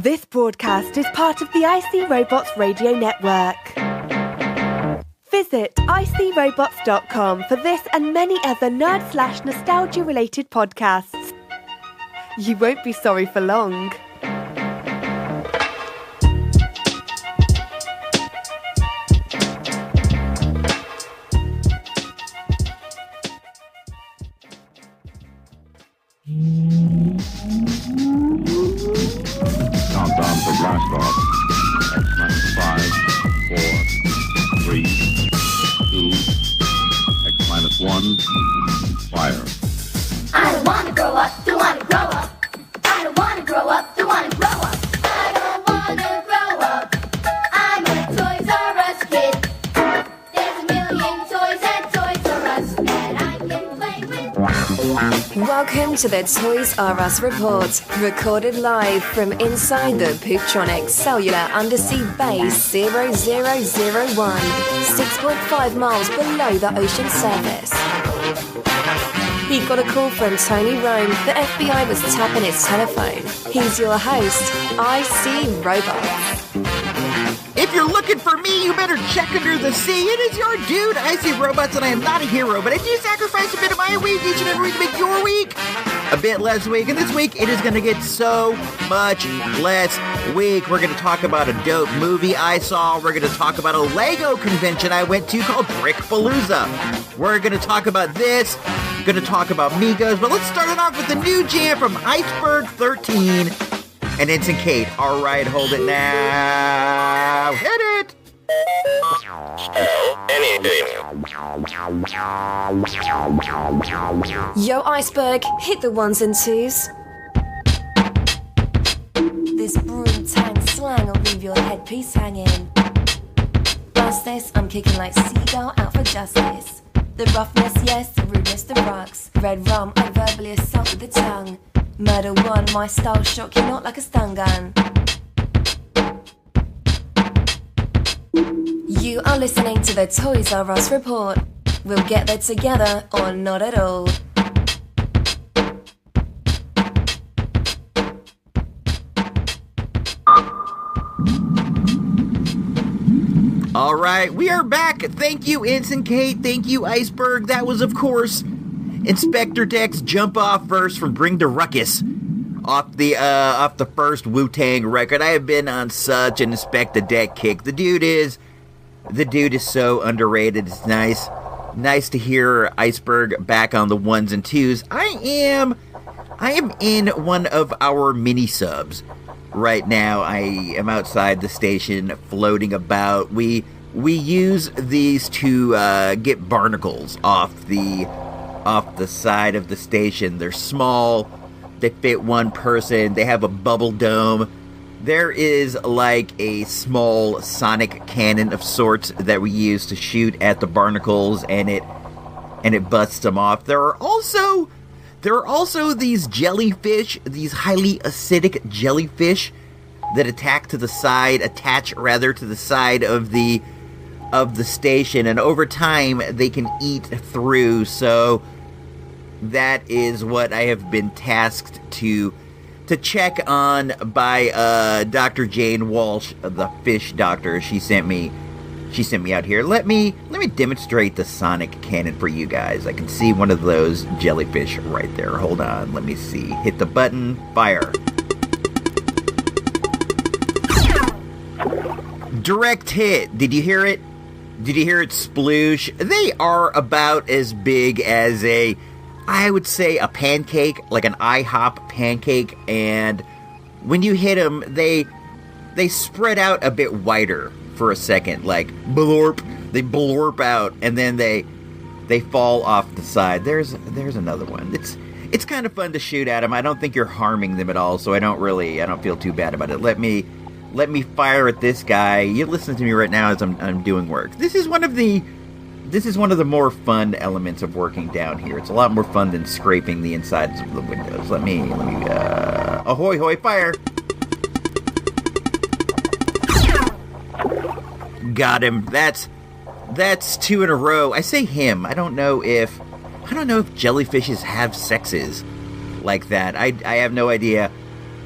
This broadcast is part of the IC Robots radio network. Visit icrobots.com for this and many other nerd/nostalgia-related podcasts. You won't be sorry for long. Countdown for blast off. X-5, 4, 3, 2, X-1, fire. I don't wanna grow up, don't wanna grow up. I don't wanna grow up, don't wanna grow up. I don't wanna grow up. I'm a Toys R Us kid. There's a million toys at Toys R Us that I can play with. Welcome to the Toys R Us Report, recorded live from inside the Pooptronic Cellular Undersea Base 0001, 6.5 miles below the ocean surface. He got a call from Tony Rome. The FBI was tapping his telephone. He's your host, IC Robots. If you're looking for me, you better check under the sea. It is your dude, IC Robots, and I am not a hero, but I do sacrifice a bit of my week each and every week to make your week a bit less week. And this week, it is going to get so much less week. We're going to talk about a dope movie I saw. We're going to talk about a Lego convention I went to called Brick Palooza. We're going to talk about this. Going to talk about Megos, but let's start it off with the new jam from Iceberg 13 and Ensign Kate. All right, hold it now. Hit it. Yo, Iceberg, hit the ones and twos. This broom-tang slang will leave your headpiece hanging. Blast this, I'm kicking like seagull out for justice. The roughness, yes, the rudeness, the rocks. Red rum, I verbally assault with the tongue. Murder one, my style shock you not like a stun gun. You are listening to the Toys R Us Report. We'll get there together or not at all. All right, we are back. Thank you, Ensign Kate. Thank you, Iceberg. That was, of course, Inspector Deck's jump-off verse from Bring the Ruckus off the first Wu-Tang record. I have been on such an Inspector Deck kick. The dude is so underrated. It's nice to hear Iceberg back on the ones and twos. I am in one of our mini-subs. Right now, I am outside the station, floating about. We use these to get barnacles off the side of the station. They're small. They fit one person. They have a bubble dome. There is like a small sonic cannon of sorts that we use to shoot at the barnacles, and it busts them off. There are also these jellyfish, these highly acidic jellyfish that attach to the side of the station, and over time they can eat through. So that is what I have been tasked to check on by Dr. Jane Walsh, the fish doctor. She sent me out here. Let me demonstrate the sonic cannon for you guys. I can see one of those jellyfish right there. Hold on, let me see. Hit the button, fire. Direct hit. Did you hear it? Did you hear it sploosh? They are about as big as I would say a pancake, like an IHOP pancake, and when you hit them, they spread out a bit wider for a second, like blorp. They blorp out, and then they fall off the side. There's another one. It's kind of fun to shoot at them. I don't think you're harming them at all, so I don't feel too bad about it. Let me fire at this guy. You listen to me right now as I'm doing work. This is one of the more fun elements of working down here. It's a lot more fun than scraping the insides of the windows. Let me ahoy hoy, fire. Got him. That's two in a row. I say him. I don't know if jellyfishes have sexes like that. I have no idea.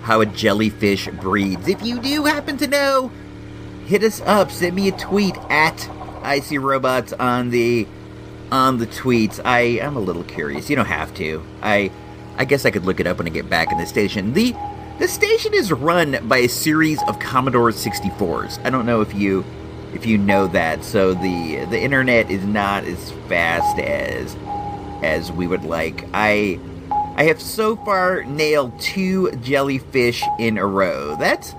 how a jellyfish breeds. If you do happen to know, hit us up. Send me a tweet at ICRobots on the tweets. I'm a little curious. You don't have to. I guess I could look it up when I get back in the station. The station is run by a series of Commodore 64s. I don't know if you know that. So the internet is not as fast as we would like. I have so far nailed 2 jellyfish in a row. That's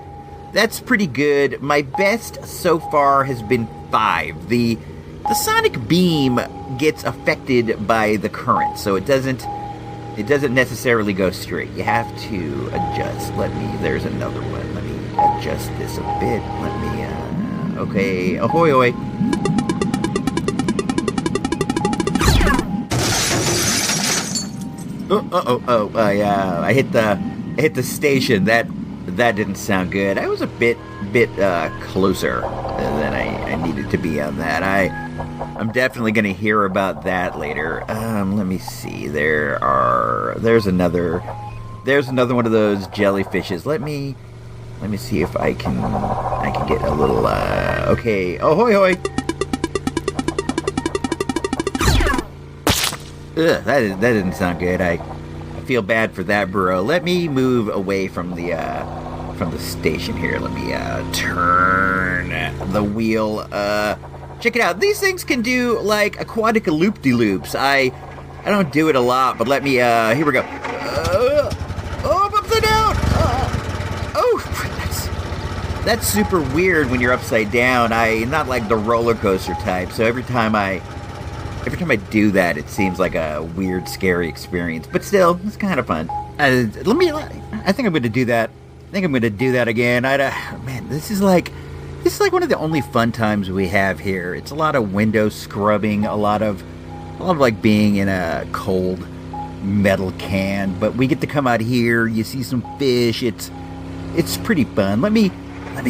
pretty good. My best so far has been 5. The sonic beam gets affected by the current, so it doesn't necessarily go straight. You have to adjust. There's another one. Let me adjust this a bit. Okay, ahoy, ahoy. I hit the station. That didn't sound good. I was a bit closer than I needed to be on that. I'm definitely going to hear about that later. Let me see. There's another one of those jellyfishes. Let me see if I can get a little okay. Ahoy hoy. Ugh, that didn't sound good. I feel bad for that, bro. Let me move away from the station here. Let me turn the wheel. Check it out. These things can do like aquatic loop-de-loops. I don't do it a lot, but let me. Here we go. I'm upside down. That's super weird when you're upside down. I'm not like the roller coaster type, so every time I do that, it seems like a weird, scary experience. But still, it's kind of fun. I think I'm going to do that. I think I'm going to do that again. Man, this is like one of the only fun times we have here. It's a lot of window scrubbing, a lot of like being in a cold metal can. But we get to come out here. You see some fish. It's pretty fun. Let me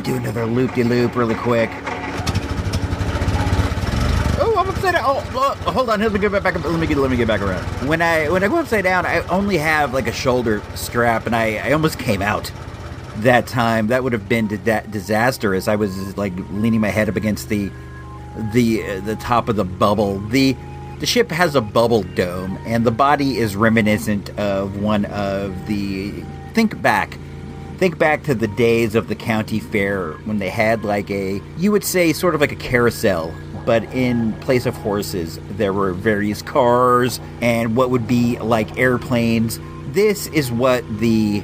do another loop-de-loop really quick. Oh, hold on. Let me get back up. Let me get back around. When I go upside down, I only have like a shoulder strap, and I almost came out that time. That would have been disastrous. I was like leaning my head up against the top of the bubble. The ship has a bubble dome, and the body is reminiscent of one of the. Think back to the days of the county fair when they had like you would say sort of like a carousel. But in place of horses, there were various cars and what would be like airplanes. This is what the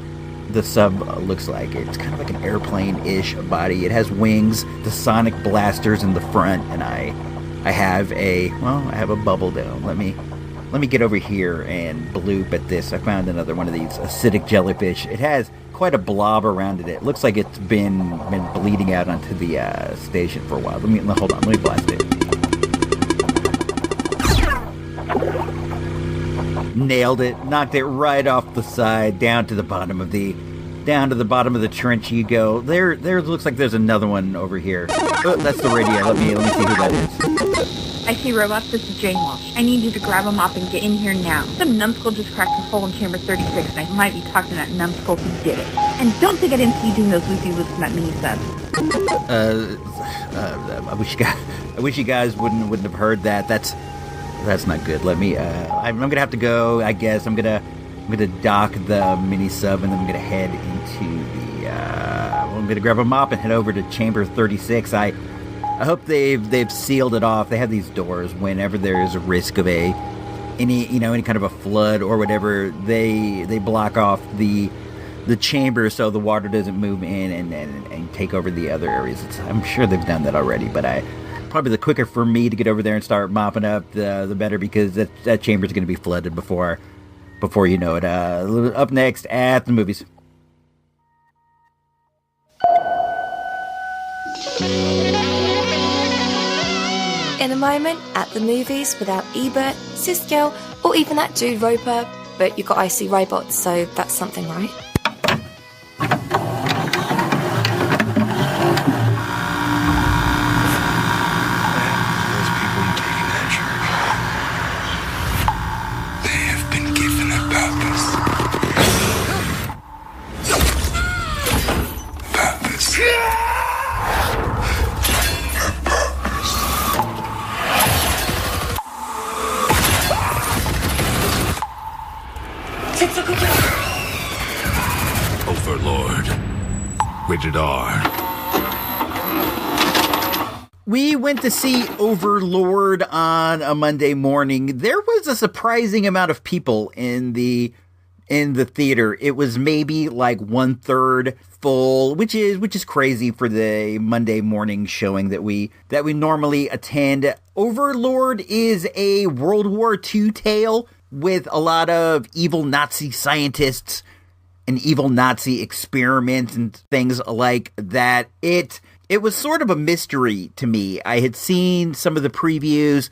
sub looks like. It's kind of like an airplane-ish body. It has wings, the sonic blasters in the front, and I have a bubble dome. Let me get over here and bloop at this. I found another one of these acidic jellyfish. It has quite a blob around it. It looks like it's been bleeding out onto the station for a while. Hold on. Let me blast it. Nailed it. Knocked it right off the side, down to the bottom of the trench you go. There looks like there's another one over here. Oh, that's the radio. Let me see who that is. I see robots. This is Jane Walsh. I need you to grab them up and get in here now. Some numbskull just cracked a hole in chamber 36, and I might be talking to that numbskull who did it. And don't think I didn't see you doing those loopy-loops in that mini sub. I wish you guys wouldn't have heard that. That's not good. Let me. I'm gonna have to go. I guess I'm gonna dock the mini sub, and then I'm gonna head into the. I'm gonna grab a mop and head over to chamber 36. I hope they've sealed it off. They have these doors whenever there is a risk of any kind of a flood or whatever. They block off the chamber so the water doesn't move in and take over the other areas. I'm sure they've done that already, but probably the quicker for me to get over there and start mopping up, the better, because that chamber is going to be flooded before you know it. Up next at the movies. In a moment, at the movies without Ebert, Siskel, or even that dude Roper, but you got IC robots, so that's something, right? Those people taking that journey, they have been given a purpose. Overlord. Rated R. We went to see Overlord on a Monday morning. There was a surprising amount of people in the theater. It was maybe like 1/3 full, which is crazy for the Monday morning showing that we normally attend. Overlord is a World War II tale with a lot of evil Nazi scientists and evil Nazi experiments and things like that. It was sort of a mystery to me. I had seen some of the previews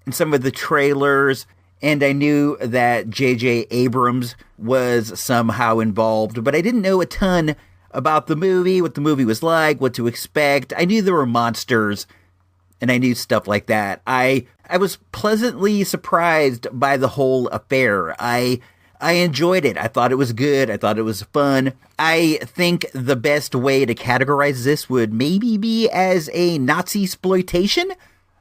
and some of the trailers, and I knew that J.J. Abrams was somehow involved, but I didn't know a ton about the movie, what the movie was like, what to expect. I knew there were monsters, and I knew stuff like that. I was pleasantly surprised by the whole affair. I enjoyed it. I thought it was good. I thought it was fun. I think the best way to categorize this would maybe be as a Nazi exploitation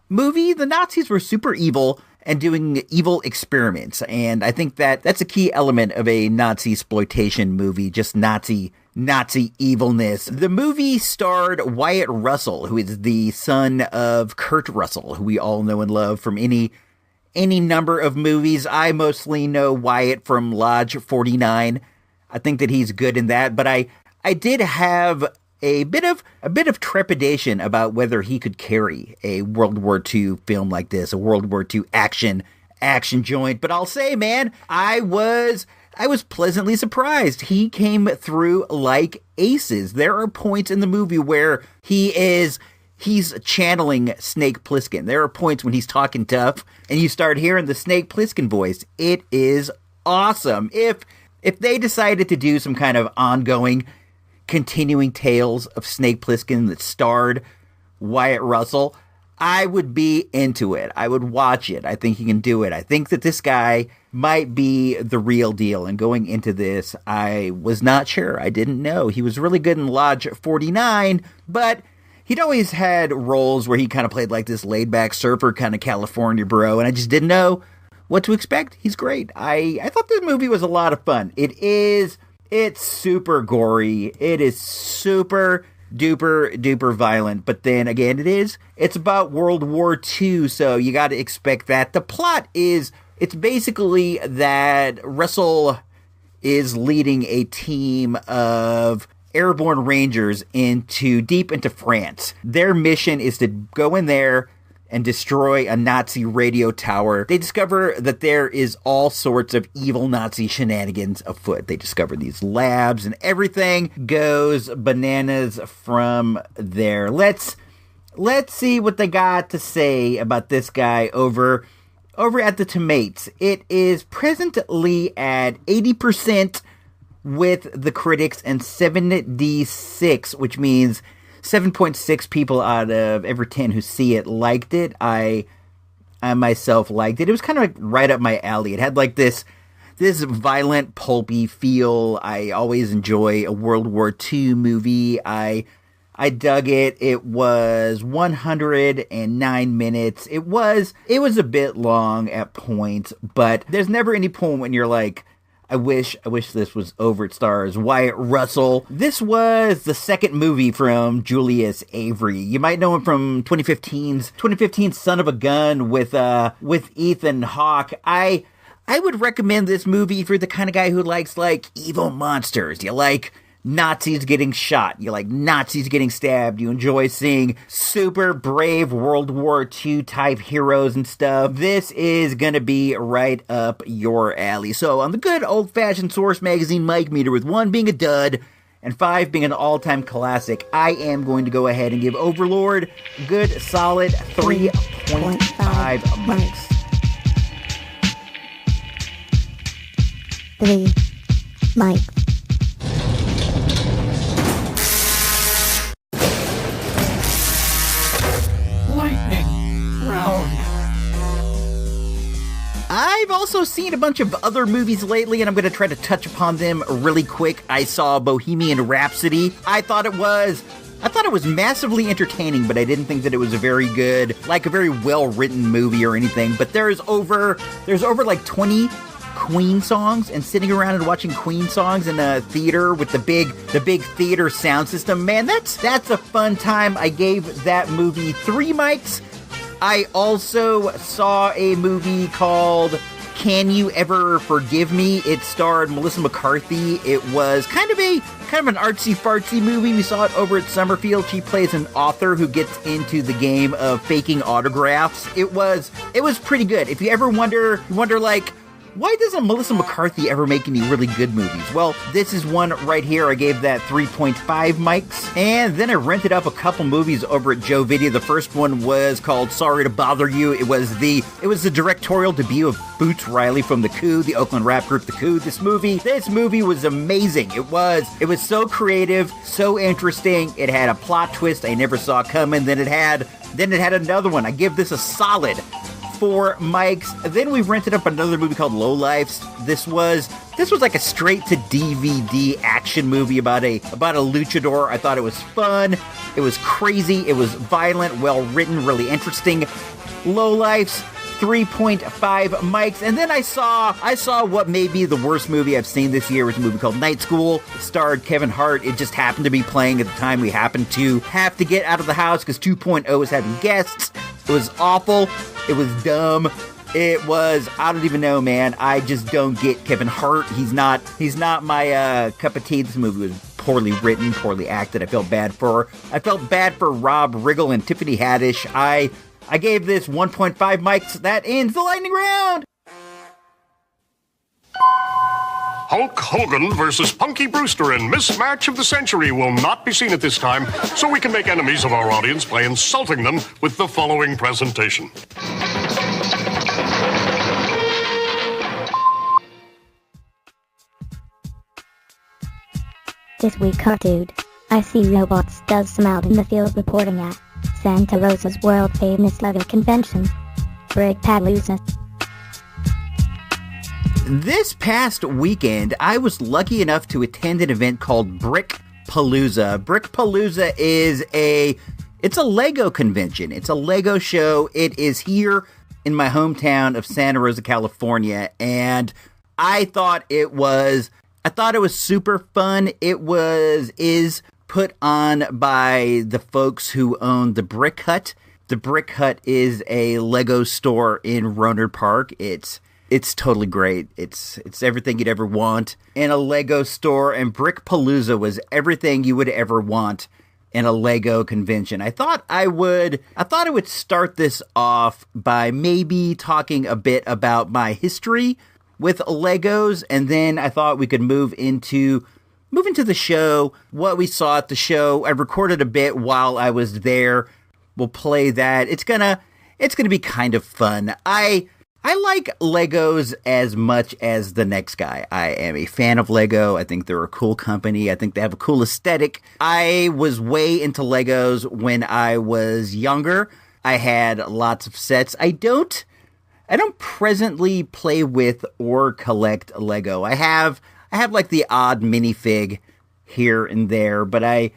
movie. The Nazis were super evil and doing evil experiments, and I think that's a key element of a Nazi exploitation movie, just Nazi evilness. The movie starred Wyatt Russell, who is the son of Kurt Russell, who we all know and love from any number of movies. I mostly know Wyatt from Lodge 49. I think that he's good in that, but I did have a bit of trepidation about whether he could carry a World War II film like this, a World War II action joint. But I'll say, man, I was pleasantly surprised. He came through like aces. There are points in the movie where he's channeling Snake Plissken. There are points when he's talking tough, and you start hearing the Snake Plissken voice. It is awesome. If they decided to do some kind of ongoing, continuing tales of Snake Plissken that starred Wyatt Russell, I would be into it. I would watch it. I think he can do it. I think that this guy might be the real deal. And going into this, I was not sure. I didn't know. He was really good in Lodge 49, but he'd always had roles where he kind of played like this laid-back surfer kind of California bro, and I just didn't know what to expect. He's great. I thought this movie was a lot of fun. It's super gory. It is super duper violent, but then again, it's about World War II, so you got to expect that. The plot it's basically that Russell is leading a team of airborne rangers deep into France. Their mission is to go in there and destroy a Nazi radio tower. They discover that there is all sorts of evil Nazi shenanigans afoot. They discover these labs, and everything goes bananas from there. Let's see what they got to say about this guy over at the Tomatoes. It is presently at 80% with the critics and 76, which means 7.6 people out of every 10 who see it liked it. I myself liked it. It was kind of like right up my alley. It had like this violent, pulpy feel. I always enjoy a World War II movie. I dug it. It was 109 minutes. It was a bit long at points, but there's never any point when you're like, I wish this was over. It stars Wyatt Russell. This was the second movie from Julius Avery. You might know him from 2015's Son of a Gun with Ethan Hawke. I would recommend this movie if you're the kind of guy who likes like evil monsters. You like Nazis getting shot. You like Nazis getting stabbed. You enjoy seeing super brave World War II type heroes and stuff. This is gonna be right up your alley. So on the good old-fashioned Source Magazine mic meter, with 1 being a dud and 5 being an all-time classic, I am going to go ahead and give Overlord a good solid 3.5 mics. 3 mics. I've also seen a bunch of other movies lately, and I'm going to try to touch upon them really quick. I saw Bohemian Rhapsody. I thought it was massively entertaining, but I didn't think that it was a very well-written movie or anything. But there's over like 20 Queen songs and sitting around and watching Queen songs in a theater with the big theater sound system. Man, that's a fun time. I gave that movie 3 mics. I also saw a movie called Can You Ever Forgive Me? It starred Melissa McCarthy. It was kind of an artsy-fartsy movie. We saw it over at Summerfield. She plays an author who gets into the game of faking autographs. It was pretty good. If you ever wonder like, why doesn't Melissa McCarthy ever make any really good movies? Well, this is one right here. I gave that 3.5 mics. And then I rented up a couple movies over at Joe Video. The first one was called Sorry to Bother You. It was the directorial debut of Boots Riley from The Coup, the Oakland rap group The Coup. This movie was amazing. It was so creative, so interesting. It had a plot twist I never saw coming. Then it had another one. I give this a solid 4 mics. Then we rented up another movie called Lowlifes. This was like a straight to DVD action movie about a luchador. I thought it was fun. It was crazy. It was violent, well written, really interesting. Lowlifes, 3.5 mics. And then I saw what may be the worst movie I've seen this year. It was a movie called Night School. It starred Kevin Hart. It just happened to be playing at the time we happened to have to get out of the house because 2.0 was having guests. It was awful. It was dumb. It was, I don't even know, man. I just don't get Kevin Hart. He's not my cup of tea. This movie was poorly written, poorly acted. I felt bad for Rob Riggle and Tiffany Haddish. I gave this 1.5 mics. That ends the lightning round. Hulk Hogan versus Punky Brewster in Mismatch of the Century will not be seen at this time, so we can make enemies of our audience by insulting them with the following presentation. This week, cartoon. I see robots does some out in the field reporting at Santa Rosa's world-famous Lego convention, Brick Palooza. This past weekend, I was lucky enough to attend an event called Brick Palooza. Brick Palooza it's a Lego convention. It's a Lego show. It is here in my hometown of Santa Rosa, California, and I thought it was super fun. It is put on by the folks who own the Brick Hut. The Brick Hut is a Lego store in Rohnert Park. It's totally great. It's everything you'd ever want in a Lego store, and Brick Palooza was everything you would ever want in a Lego convention. I thought I would start this off by maybe talking a bit about my history with Legos, and then I thought we could move into the show, what we saw at the show. I recorded a bit while I was there. We'll play that. It's gonna be kind of fun. I like Legos as much as the next guy. I am a fan of Lego. I think they're a cool company. I think they have a cool aesthetic. I was way into Legos when I was younger. I had lots of sets. I don't presently play with or collect Lego. I have like the odd minifig here and there, but I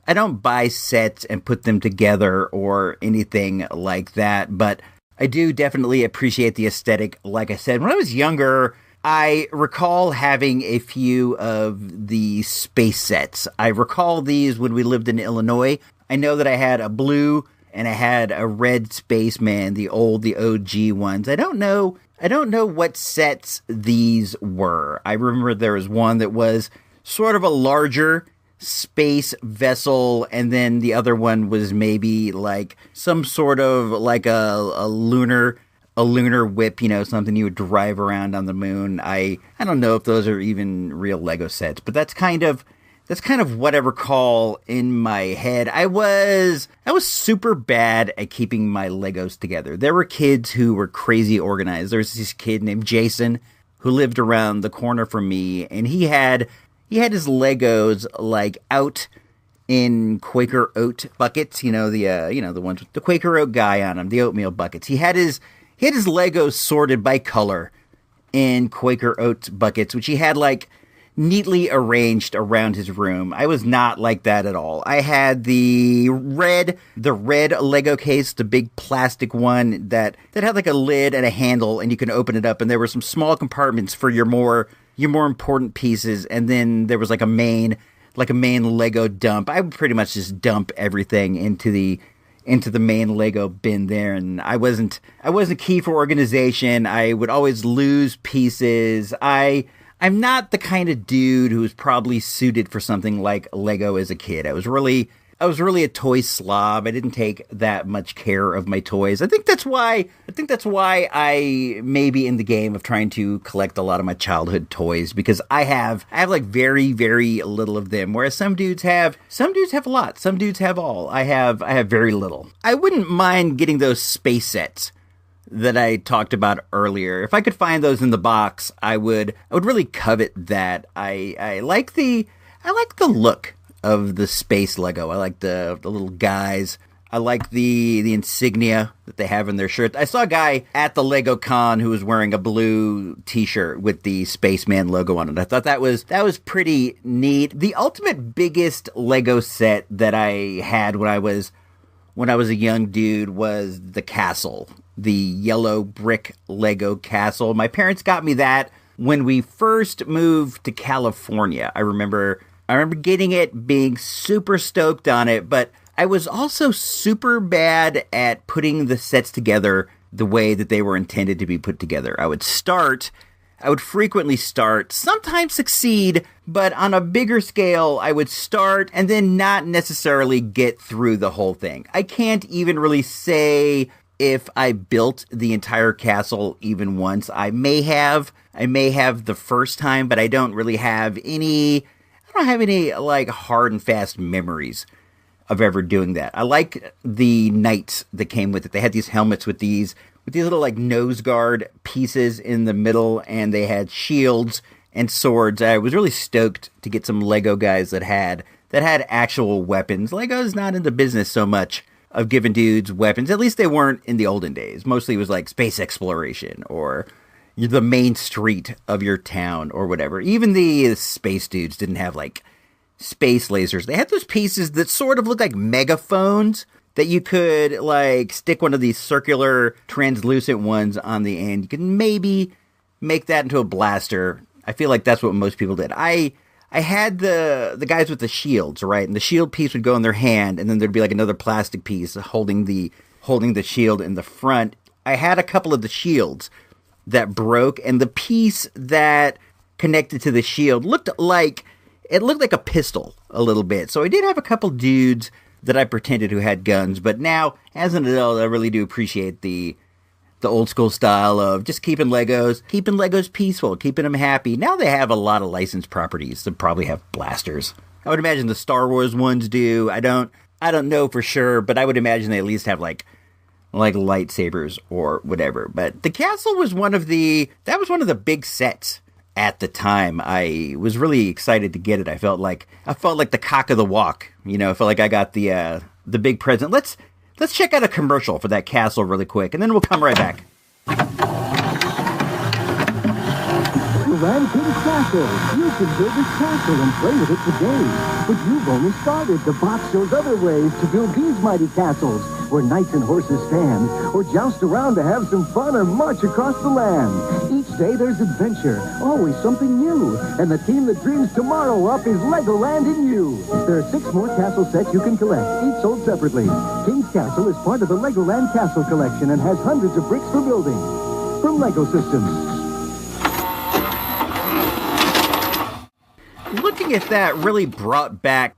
don't buy sets and put them together or anything like that. But I do definitely appreciate the aesthetic. Like I said, when I was younger, I recall having a few of the space sets. I recall these when we lived in Illinois. I know that I had a blue and I had a red spaceman, the OG ones. I don't know what sets these were. I remember there was one that was sort of a larger space vessel, and then the other one was maybe like some sort of like a lunar whip, something you would drive around on the moon. I don't know if those are even real Lego sets, but that's kind of what I recall in my head. I was super bad at keeping my Legos together. There were kids who were crazy organized. There was this kid named Jason who lived around the corner from me, and he had his Legos like out in Quaker Oat buckets, the ones with the Quaker Oat guy on them, the oatmeal buckets. He had his Legos sorted by color in Quaker Oat buckets, which he had like neatly arranged around his room. I was not like that at all. I had the red Lego case, the big plastic one that had like a lid and a handle, and you can open it up, and there were some small compartments for your more important pieces, and then there was like a main Lego dump. I would pretty much just dump everything into the main Lego bin there, and I wasn't key for organization. I would always lose pieces. I'm not the kind of dude who was probably suited for something like Lego as a kid. I was really a toy slob. I didn't take that much care of my toys. I think that's why I may be in the game of trying to collect a lot of my childhood toys, because I have like very, very little of them, whereas some dudes have a lot. Some dudes have all. I have very little. I wouldn't mind getting those space sets that I talked about earlier. If I could find those in the box, I would really covet that. I like the look of the space Lego. I like the little guys. I like the insignia that they have in their shirt. I saw a guy at the Lego Con who was wearing a blue t-shirt with the Spaceman logo on it. I thought that was pretty neat. The ultimate biggest Lego set that I had when I was a young dude was the castle. The yellow brick Lego castle. My parents got me that when we first moved to California. I remember getting it, being super stoked on it, but I was also super bad at putting the sets together the way that they were intended to be put together. I would frequently start, sometimes succeed, but on a bigger scale, I would start and then not necessarily get through the whole thing. I can't even really say if I built the entire castle even once. I may have the first time, but I don't have any like hard and fast memories of ever doing that. I like the knights that came with it. They had these helmets with these little like nose guard pieces in the middle, and they had shields and swords. I was really stoked to get some Lego guys that had actual weapons. Lego's not in the business so much of giving dudes weapons. At least they weren't in the olden days. Mostly it was like space exploration or the main street of your town or whatever. Even the space dudes didn't have like space lasers. They had those pieces that sort of looked like megaphones that you could like stick one of these circular translucent ones on the end. You could maybe make that into a blaster. I feel like that's what most people did. I had the guys with the shields, right? And the shield piece would go in their hand, and then there'd be like another plastic piece holding the shield in the front. I had a couple of the shields that broke, and the piece that connected to the shield looked like a pistol a little bit. So I did have a couple dudes that I pretended who had guns, but now as an adult, I really do appreciate the old school style of just keeping Legos peaceful, keeping them happy. Now they have a lot of licensed properties that probably have blasters. I would imagine the Star Wars ones do. I don't know for sure, but I would imagine they at least have like lightsabers or whatever. But the castle was one of the big sets at the time. I was really excited to get it. I felt like the cock of the walk. I felt like I got the big present. Let's check out a commercial for that castle really quick, and then we'll come right back. Grand King's Castle. You can build this castle and play with it today. But you've only started. The box shows other ways to build these mighty castles, where knights and horses stand, or joust around to have some fun or march across the land. Each day there's adventure, always something new. And the team that dreams tomorrow up is Legoland in you. There are 6 more castle sets you can collect, each sold separately. King's Castle is part of the Legoland Castle Collection and has hundreds of bricks for building. From Lego Systems. Looking at that really brought back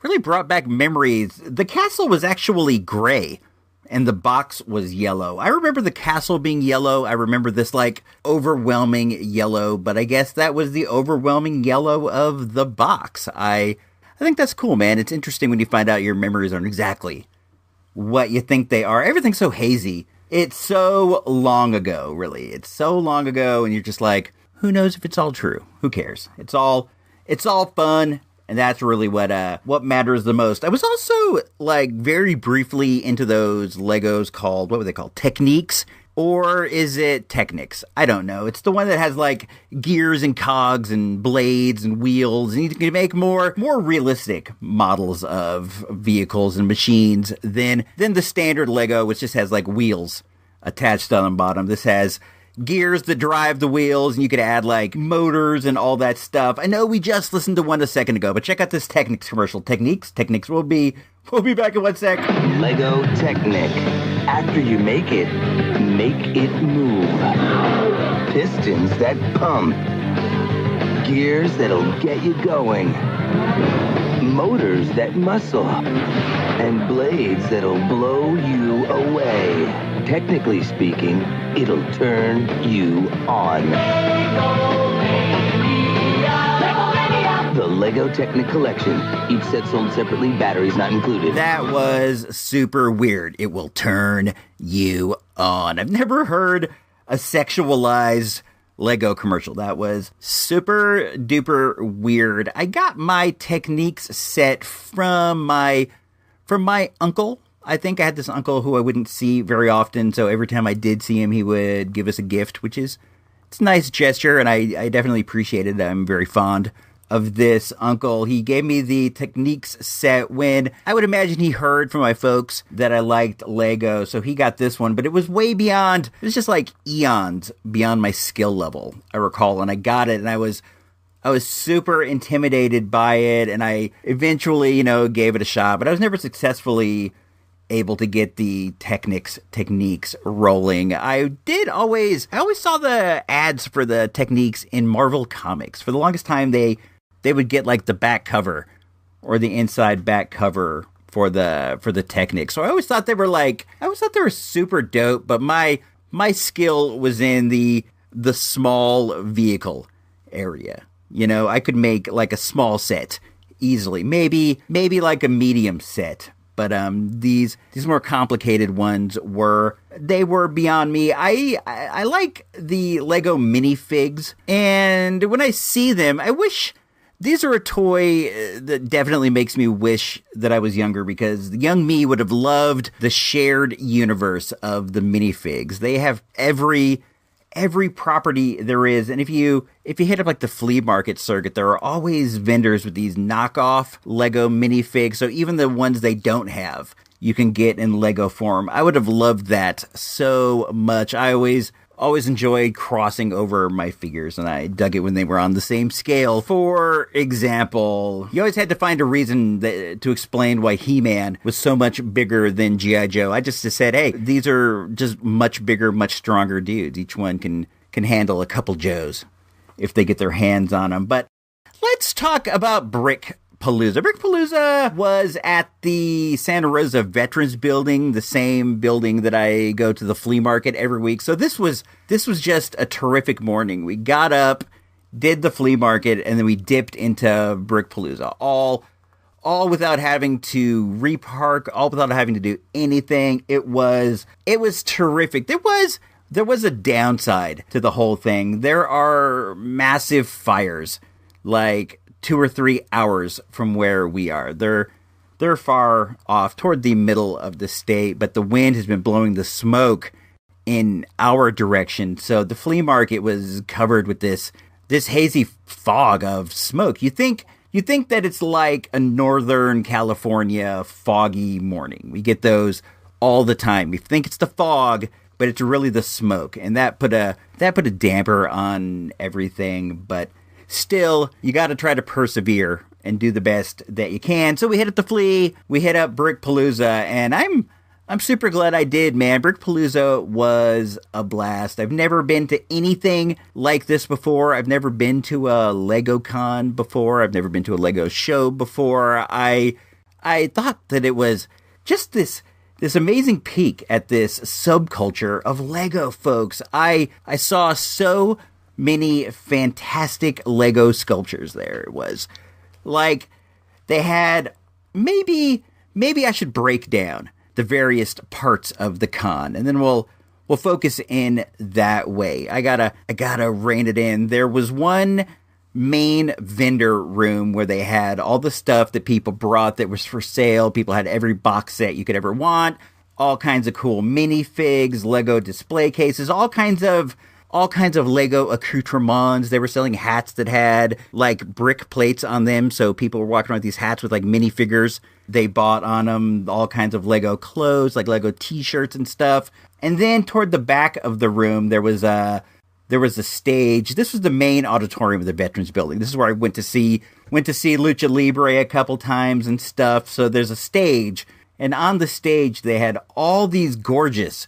memories. The castle was actually gray, and the box was yellow. I remember the castle being yellow. I remember this like overwhelming yellow, but I guess that was the overwhelming yellow of the box. I think that's cool, man. It's interesting when you find out your memories aren't exactly what you think they are. Everything's so hazy. It's so long ago, really. It's so long ago, and you're just like, who knows if it's all true? Who cares? It's all fun, and that's really what matters the most. I was also, like, very briefly into those Legos called, what were they called? Techniques. Or is it Technics? I don't know. It's the one that has like gears and cogs and blades and wheels, and you can make more realistic models of vehicles and machines than the standard Lego, which just has like wheels attached on the bottom. This has gears that drive the wheels, and you could add like motors and all that stuff. I know we just listened to one a second ago, but check out this Technics commercial. Technics. We'll be back in 1 sec. Lego Technic. After you make it move. Pistons that pump. Gears that'll get you going. Motors that muscle. And blades that'll blow you away. Technically speaking, it'll turn you on. The Lego Technic Collection. Each set sold separately, batteries not included. That was super weird. It will turn you on. I've never heard a sexualized Lego commercial. That was super duper weird. I got my Techniques set from my uncle. I think I had this uncle who I wouldn't see very often, so every time I did see him, he would give us a gift, it's a nice gesture, and I definitely appreciated it. I'm very fond of this uncle. He gave me the Techniques set when I would imagine he heard from my folks that I liked Lego, so he got this one, but it was way beyond, it was just like eons beyond my skill level, I recall, and I got it, and I was super intimidated by it, and I eventually, gave it a shot, but I was never successfully able to get the Techniques rolling. I always saw the ads for the Techniques in Marvel Comics. For the longest time, they would get like the back cover or the inside back cover for the Technics. So I always thought they were super dope, but my skill was in the small vehicle area. I could make like a small set easily, maybe like a medium set. But these more complicated ones were beyond me. I like the Lego minifigs, and when I see them, I wish these are a toy that definitely makes me wish that I was younger, because the young me would have loved the shared universe of the minifigs. They have every property there is, and if you hit up like the flea market circuit, there are always vendors with these knockoff Lego minifigs, so even the ones they don't have, you can get in Lego form. I would have loved that so much. I always enjoyed crossing over my figures, and I dug it when they were on the same scale. For example, you always had to find a reason to explain why He-Man was so much bigger than G.I. Joe. I just said, hey, these are just much bigger, much stronger dudes. Each one can handle a couple Joes if they get their hands on them. But let's talk about Brick Palooza. Brick Palooza was at the Santa Rosa Veterans Building, the same building that I go to the flea market every week. So this was just a terrific morning. We got up, did the flea market, and then we dipped into Brick Palooza. All without having to repark, all without having to do anything. It was terrific. There was a downside to the whole thing. There are massive fires, like 2 or 3 hours from where we are. They're far off toward the middle of the state, but the wind has been blowing the smoke in our direction. So the flea market was covered with this hazy fog of smoke. You think that it's like a Northern California foggy morning. We get those all the time. We think it's the fog, but it's really the smoke, and that put a damper on everything. But still, you got to try to persevere and do the best that you can. So we hit up the flea, we hit up Brick Palooza, and I'm super glad I did, man. Brick Palooza was a blast. I've never been to anything like this before. I've never been to a Lego Con before. I've never been to a Lego show before. I thought that it was just this amazing peek at this subculture of Lego folks. I saw so many fantastic Lego sculptures there. It was like they had, maybe I should break down the various parts of the con, and then we'll focus in that way. I gotta rein it in. There was one main vendor room where they had all the stuff that people brought that was for sale. People had every box set you could ever want, all kinds of cool minifigs, Lego display cases, all kinds of Lego accoutrements. They were selling hats that had like brick plates on them, so people were walking around with these hats with like minifigures they bought on them, all kinds of Lego clothes, like Lego t-shirts and stuff. And then toward the back of the room, there was a stage. This was the main auditorium of the Veterans Building. This is where I went to see Lucha Libre a couple times and stuff. So there's a stage, and on the stage they had all these gorgeous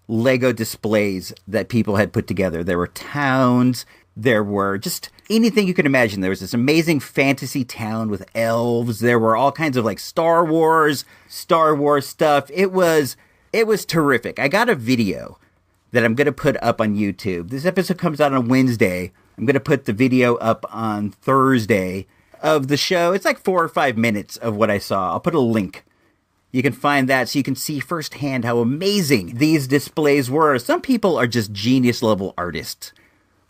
Lego displays that people had put together. There were towns, there were just anything you could imagine. There was this amazing fantasy town with elves. There were all kinds of like Star Wars stuff. It was terrific. I got a video that I'm going to put up on YouTube. This episode comes out on Wednesday. I'm going to put the video up on Thursday of the show. It's like 4 or 5 minutes of what I saw. I'll put a link. You can find that so you can see firsthand how amazing these displays were. Some people are just genius level artists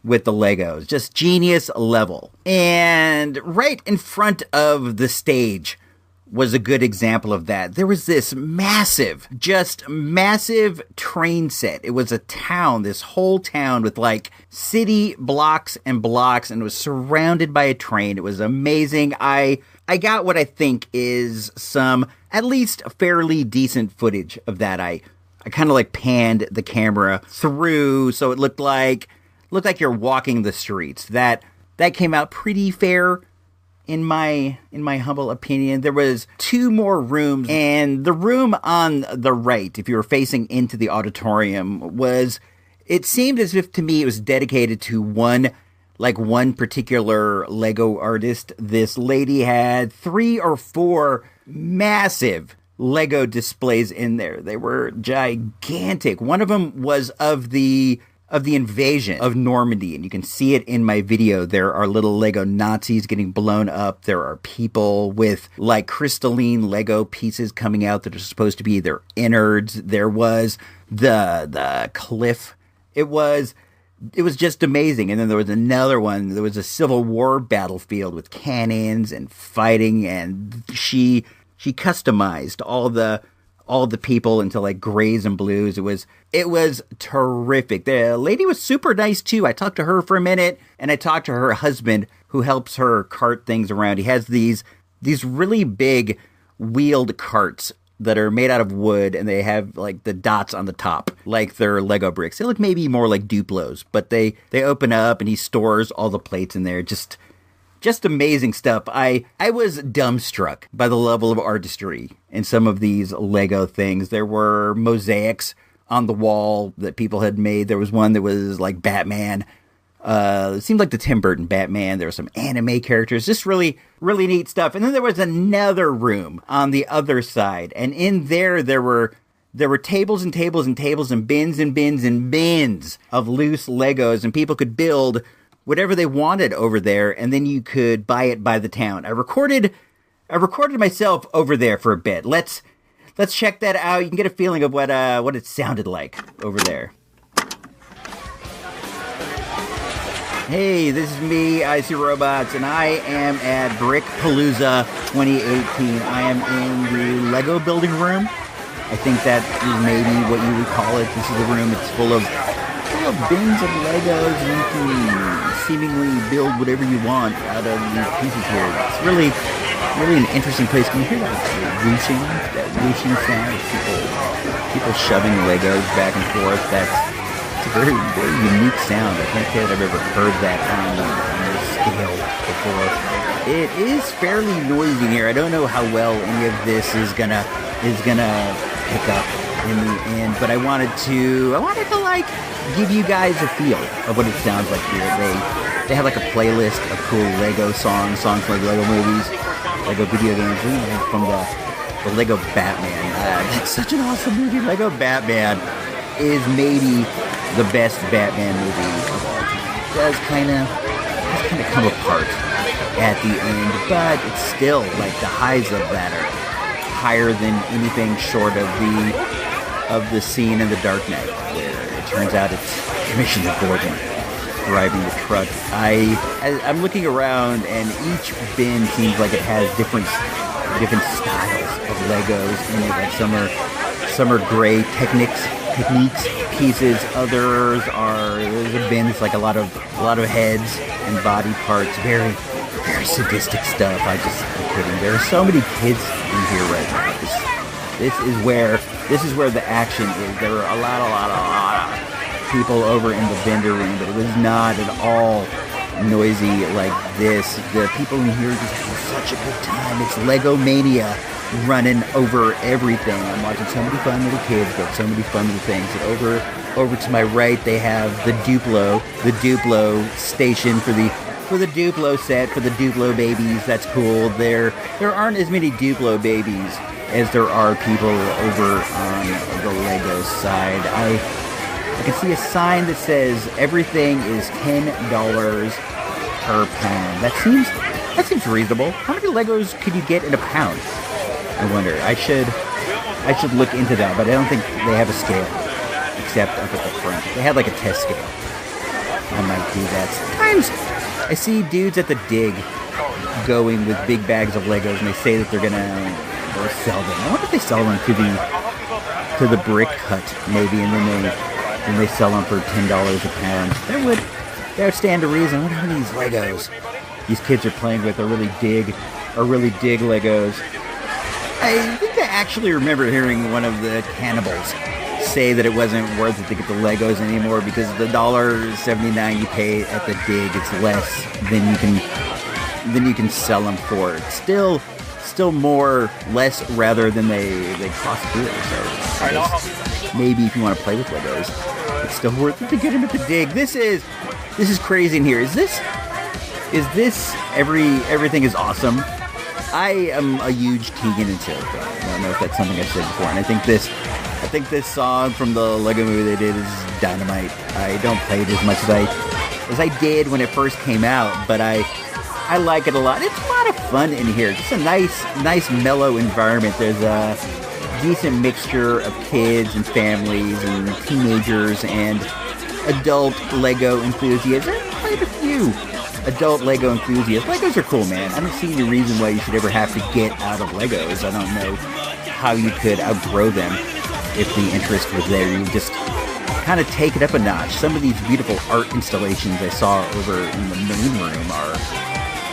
with the Legos, just genius level. And right in front of the stage was a good example of that. There was this massive train set. It was a town, this whole town with like city blocks and blocks, and it was surrounded by a train. It was amazing. I got what I think is some at least fairly decent footage of that. I kind of like panned the camera through so it looked like you're walking the streets. That came out pretty fair in my humble opinion. There was 2 more rooms, and the room on the right, if you were facing into the auditorium, it seemed as if to me it was dedicated to one particular Lego artist. This lady had 3 or 4 massive Lego displays in there. They were gigantic. One of them was of the invasion of Normandy, and you can see it in my video. There are little Lego Nazis getting blown up. There are people with like crystalline Lego pieces coming out that are supposed to be their innards. There was the cliff. It was just amazing. And then there was another one. There was a Civil War battlefield with cannons and fighting, and she customized all the people into like grays and blues. It was terrific. The lady was super nice too. I talked to her for a minute, and I talked to her husband who helps her cart things around. He has these really big wheeled carts that are made out of wood, and they have like the dots on the top, like they're Lego bricks. They look maybe more like Duplos, but they open up and he stores all the plates in there. Just amazing stuff. I was dumbstruck by the level of artistry in some of these Lego things. There were mosaics on the wall that people had made. There was one that was like Batman. It seemed like the Tim Burton Batman. There were some anime characters. Just really, really neat stuff. And then there was another room on the other side. And in there were tables and tables and tables and bins and bins and bins of loose Legos. And people could build whatever they wanted over there, and then you could buy it by the town. I recorded myself over there for a bit. Let's check that out. You can get a feeling of what it sounded like over there. Hey, this is me, ISR Robots, and I am at Brick Palooza 2018. I am in the Lego building room. I think that is maybe what you would call it. This is the room. It's full of bins of Legos, and you can seemingly build whatever you want out of these pieces here. It's really an interesting place. Can you hear that whooshing sound of people shoving Legos back and forth? It's a very, very unique sound. I can't say that I've ever heard that on this scale before. It is fairly noisy here. I don't know how well any of this is gonna pick up in the end, but I wanted to like give you guys a feel of what it sounds like here. They have like a playlist of cool Lego songs from like Lego movies, Lego video games, from the Lego Batman. That's such an awesome movie. Lego Batman is maybe the best Batman movie of all time. It does kind of come apart at the end, but it's still like the highs of that are higher than anything short of the scene in The Dark Knight, where it turns out it's Commissioner Gordon driving the truck. I'm looking around, and each bin seems like it has different styles of Legos in it. Like some are Some are gray techniques, pieces. Others are, there's a bin that's like a lot of heads and body parts. Very, very sadistic stuff. I'm kidding. There are so many kids in here right now. This is where the action is. There are a lot of people over in the vendor room, but it was not at all noisy like this. The people in here just have such a good time. It's Lego Mania running over everything. I'm watching so many fun little kids build so many fun little things. And over to my right, they have the Duplo station for the Duplo set, for the Duplo babies. That's cool. There aren't as many Duplo babies as there are people over on the Lego side. I can see a sign that says everything is $10 per pound. That seems reasonable. How many Legos could you get in a pound? I wonder. I should look into that, but I don't think they have a scale, except up at the front. They had like a test scale. I might do that. Sometimes I see dudes at the dig going with big bags of Legos, and they say that they're gonna sell them. I wonder if they sell them to the brick hut, maybe, and then they sell them for $10 a pound. That would stand to reason. I wonder how many of these Legos these kids are playing with are really dig Legos. I think I actually remember hearing one of the cannibals say that it wasn't worth it to get the Legos anymore because the $1.79 you pay at the dig, it's less than you can sell them for. It's still less rather than they cost here. So maybe if you want to play with Legos, it's still worth it to get them at the dig. This is crazy in here. Is this everything is awesome? I am a huge Tegan and Sara fan. I don't know if that's something I've said before, and I think this song from the Lego movie they did is dynamite. I don't play it as much as I did when it first came out, but I like it a lot. It's a lot of fun in here. Just a nice mellow environment. There's a decent mixture of kids and families and teenagers and adult Lego enthusiasts. There's quite a few adult Lego enthusiasts. Legos are cool, man. I don't see any reason why you should ever have to get out of Legos. I don't know how you could outgrow them if the interest was there. You just kind of take it up a notch. Some of these beautiful art installations I saw over in the main room are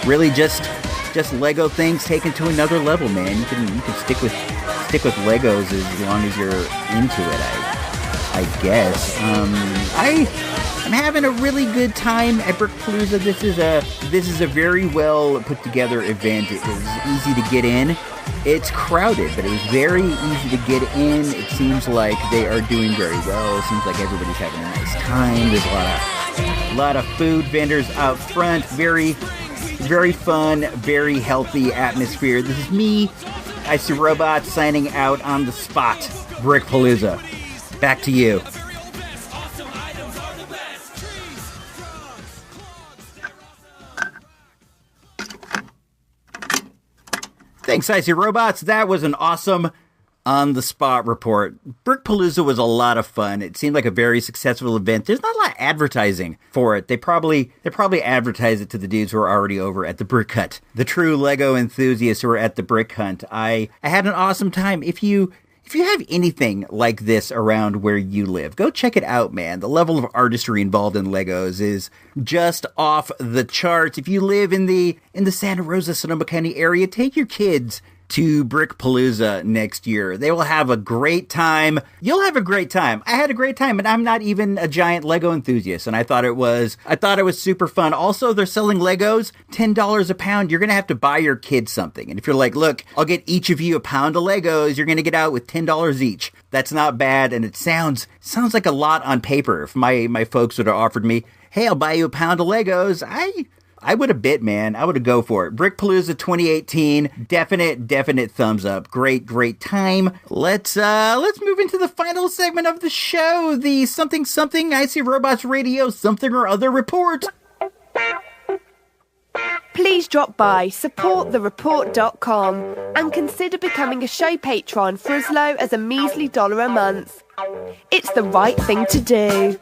really just Lego things taken to another level, man. You can stick with Legos as long as you're into it, I guess. I'm having a really good time at Brick Palooza. This is a very well put together event. It was easy to get in. It's crowded, but it was very easy to get in. It seems like they are doing very well. It seems like everybody's having a nice time. There's a lot of food vendors out front. Very, very fun, very healthy atmosphere. This is me, ISR Robot, signing out on the spot. Brick Palooza. Back to you. Thanks, ISR Robots. That was an awesome on-the-spot report. Brick Palooza was a lot of fun. It seemed like a very successful event. There's not a lot of advertising for it. They probably advertise it to the dudes who are already over at the Brick Hut. The true Lego enthusiasts who are at the Brick Hunt. I had an awesome time. If you have anything like this around where you live, go check it out, man. The level of artistry involved in Legos is just off the charts. If you live in the Santa Rosa, Sonoma County area, take your kids to Brick Palooza next year. They will have a great time. You'll have a great time. I had a great time, and I'm not even a giant Lego enthusiast, and I thought it was super fun. Also, they're selling Legos $10 a pound. You're going to have to buy your kids something. And if you're like, look, I'll get each of you a pound of Legos, you're going to get out with $10 each. That's not bad, and it sounds like a lot on paper. If my folks would have offered me, hey, I'll buy you a pound of Legos, I would have bit, man. I would have go for it. Brick Palooza 2018. Definite thumbs up. Great time. Let's move into the final segment of the show. The something ISR Robots Radio something or other report. Please drop by supportthereport.com and consider becoming a show patron for as low as a measly $1 a month. It's the right thing to do.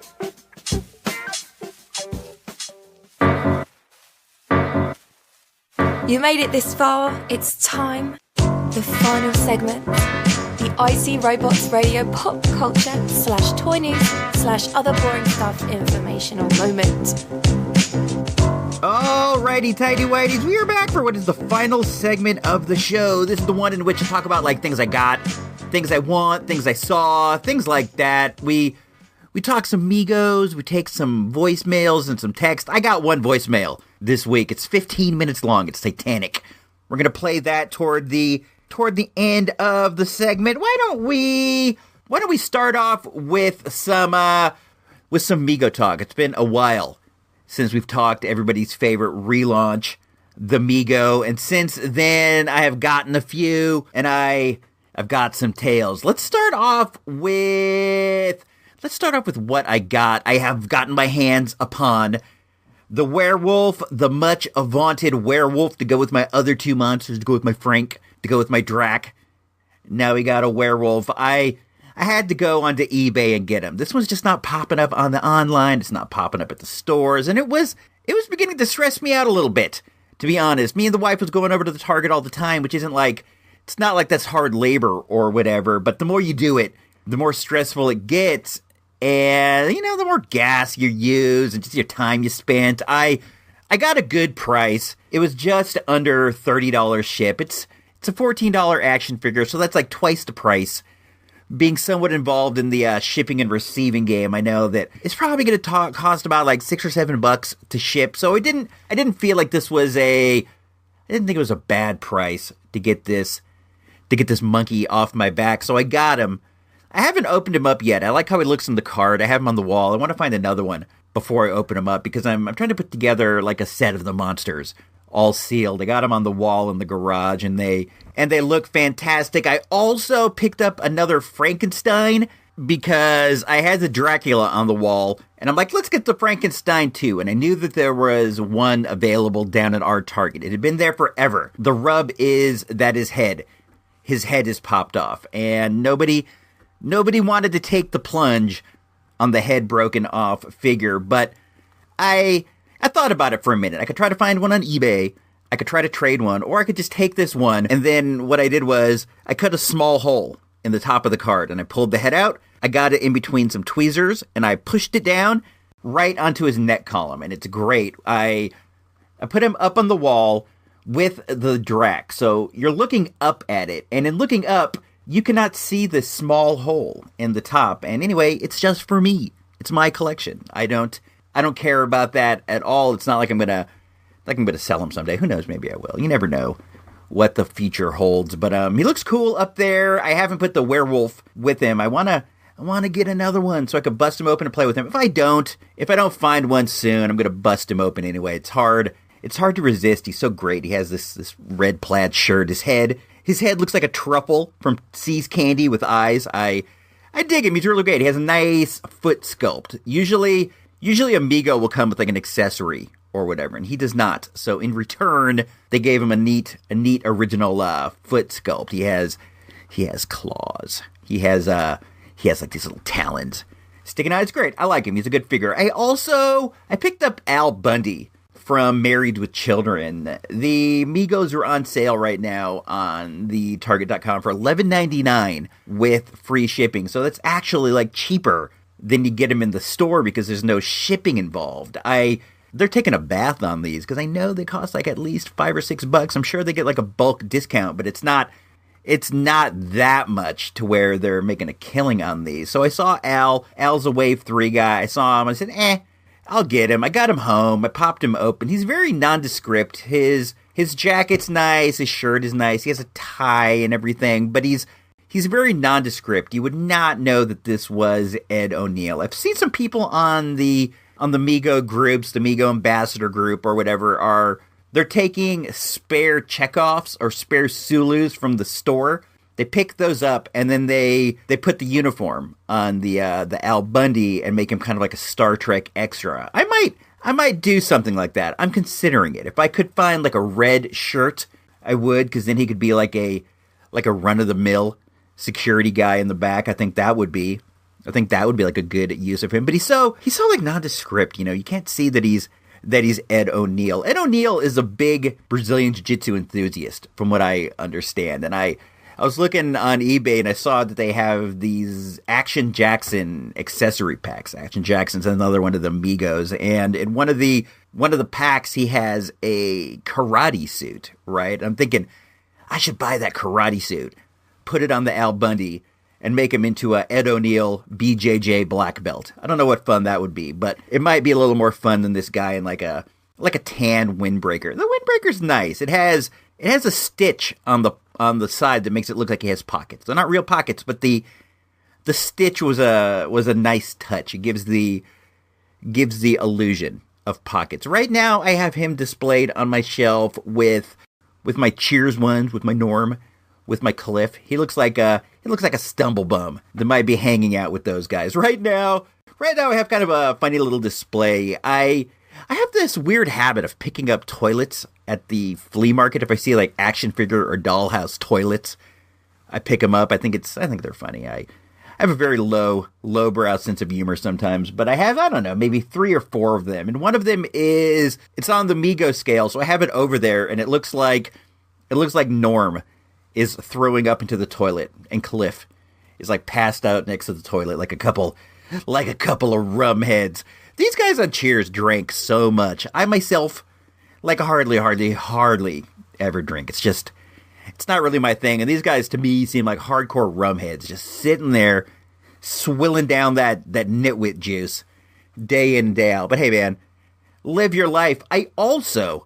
You made it this far, it's time The final segment. The IC Robots Radio pop culture / toy news / other boring stuff informational moment. Alrighty, tighty whities, we are back for what is the final segment of the show. This is the one in which I talk about like things I got, things I want, things I saw, things like that. We talk some Megos, we take some voicemails and some text. I got one voicemail this week. It's 15 minutes long. It's Titanic. We're gonna play that toward the end of the segment. Why don't we start off with some Mego talk? It's been a while since we've talked everybody's favorite relaunch, the Mego, and since then I have gotten a few, and I've got some tales. Let's start off with what I got. I have gotten my hands upon the werewolf, the much vaunted werewolf, to go with my other two monsters, to go with my Frank, to go with my Drac. Now we got a werewolf. I had to go onto eBay and get him. This one's just not popping up on the online. It's not popping up at the stores. And it was beginning to stress me out a little bit, to be honest. Me and the wife was going over to the Target all the time, which isn't like, it's not like that's hard labor or whatever. But the more you do it, the more stressful it gets. And, the more gas you use and just your time you spent. I got a good price. It was just under $30 ship. It's a $14 action figure, so that's like twice the price. Being somewhat involved in the shipping and receiving game, I know that it's probably going to cost about like $6 or $7 to ship. So I didn't feel like this was I didn't think it was a bad price to get this monkey off my back. So I got him. I haven't opened him up yet. I like how he looks in the card. I have him on the wall. I want to find another one before I open him up because I'm trying to put together like a set of the monsters, all sealed. I got them on the wall in the garage, and they look fantastic. I also picked up another Frankenstein because I had the Dracula on the wall, and I'm like, let's get the Frankenstein too. And I knew that there was one available down at our Target. It had been there forever. The rub is that his head is popped off, and nobody wanted to take the plunge on the head broken off figure, but I thought about it for a minute. I could try to find one on eBay, I could try to trade one, or I could just take this one, and then what I did was I cut a small hole in the top of the card, and I pulled the head out, I got it in between some tweezers, and I pushed it down right onto his neck column, and it's great. I put him up on the wall with the Drac, so you're looking up at it, and in looking up, you cannot see this small hole in the top, and anyway, it's just for me. It's my collection. I don't care about that at all. It's not like I'm gonna sell him someday. Who knows? Maybe I will. You never know what the future holds. But he looks cool up there. I haven't put the werewolf with him. I wanna get another one so I could bust him open and play with him. If I don't find one soon, I'm gonna bust him open anyway. It's hard to resist. He's so great. He has this red plaid shirt. His head looks like a truffle from See's Candy with eyes. I dig him. He's really great. He has a nice foot sculpt. Usually a Mego will come with like an accessory or whatever, and he does not. So in return, they gave him a neat original foot sculpt. He has claws. He has like these little talons sticking out. It's great. I like him. He's a good figure. I picked up Al Bundy from Married with Children. The Megos are on sale right now on the Target.com for $11.99 with free shipping. So that's actually like cheaper than you get them in the store because there's no shipping involved. They're taking a bath on these because I know they cost like at least $5 or $6. I'm sure they get like a bulk discount, but it's not that much to where they're making a killing on these. So I saw Al's a Wave 3 guy. I saw him. I said, I'll get him. I got him home. I popped him open. He's very nondescript. His jacket's nice. His shirt is nice. He has a tie and everything, but he's very nondescript. You would not know that this was Ed O'Neill. I've seen some people on the Mego groups, the Mego Ambassador group or whatever, they're taking spare Chekhovs or spare Sulus from the store. They pick those up, and then they put the uniform on the Al Bundy and make him kind of like a Star Trek extra. I might do something like that. I'm considering it. If I could find like a red shirt, I would, because then he could be like a run-of-the-mill security guy in the back. I think that would be like a good use of him. But he's so like nondescript. You can't see that he's that he's Ed O'Neill. Ed O'Neill is a big Brazilian Jiu-Jitsu enthusiast, from what I understand. And I was looking on eBay and I saw that they have these Action Jackson accessory packs. Action Jackson's another one of the Megos. And in one of the packs, he has a karate suit, right? I'm thinking, I should buy that karate suit, put it on the Al Bundy, and make him into a Ed O'Neill BJJ black belt. I don't know what fun that would be, but it might be a little more fun than this guy in like a tan windbreaker. The windbreaker's nice. It has a stitch on the side that makes it look like he has pockets. They're not real pockets, but the stitch was a nice touch. It gives the illusion of pockets. Right now, I have him displayed on my shelf with my Cheers ones, with my Norm, with my Cliff. He looks like a stumble bum that might be hanging out with those guys. Right now I have kind of a funny little display. I have this weird habit of picking up toilets at the flea market. If I see like action figure or dollhouse toilets, I pick them up. I think they're funny. I have a very lowbrow sense of humor sometimes, but I have, I don't know, maybe 3 or 4 of them. And one of them it's on the Mego scale, so I have it over there, and it looks like Norm is throwing up into the toilet, and Cliff is like passed out next to the toilet like a couple of rum heads. These guys on Cheers drank so much. I myself like hardly ever drink. It's not really my thing. And these guys to me seem like hardcore rum heads, just sitting there swilling down that nitwit juice day in and day out. But hey man, live your life. I also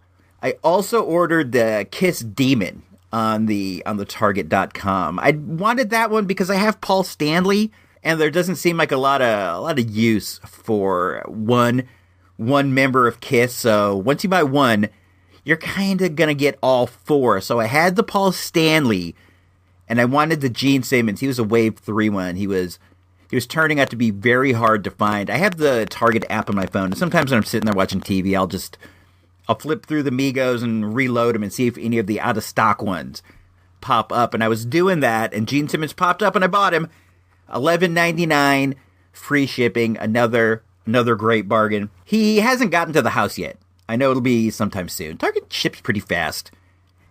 ordered the Kiss Demon on the Target.com. I wanted that one because I have Paul Stanley, and there doesn't seem like a lot of use for one member of Kiss. So once you buy one, you're kind of gonna get all 4. So I had the Paul Stanley, and I wanted the Gene Simmons. He was a Wave 3 one. He was turning out to be very hard to find. I have the Target app on my phone, and sometimes when I'm sitting there watching TV, I'll flip through the Megos and reload them and see if any of the out-of-stock ones pop up. And I was doing that, and Gene Simmons popped up, and I bought him. $11.99, free shipping, another great bargain. He hasn't gotten to the house yet. I know it'll be sometime soon. Target ships pretty fast,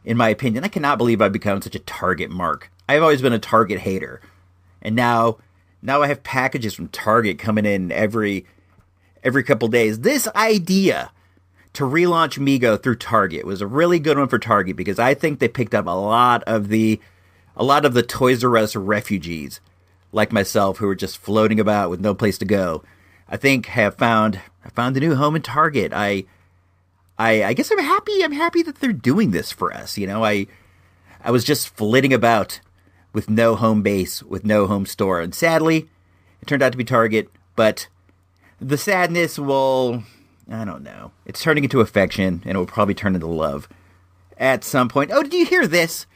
in my opinion. I cannot believe I've become such a Target mark. I've always been a Target hater. And now I have packages from Target coming in every couple days. This idea to relaunch Mego through Target was a really good one for Target, because I think they picked up a lot of the Toys R Us refugees like myself who were just floating about with no place to go. I think have found a new home in Target. I guess I'm happy. I'm happy that they're doing this for us. You know, I was just flitting about with no home base, with no home store, and sadly, it turned out to be Target. But the sadness will, I don't know. It's turning into affection, and it will probably turn into love at some point. Oh, did you hear this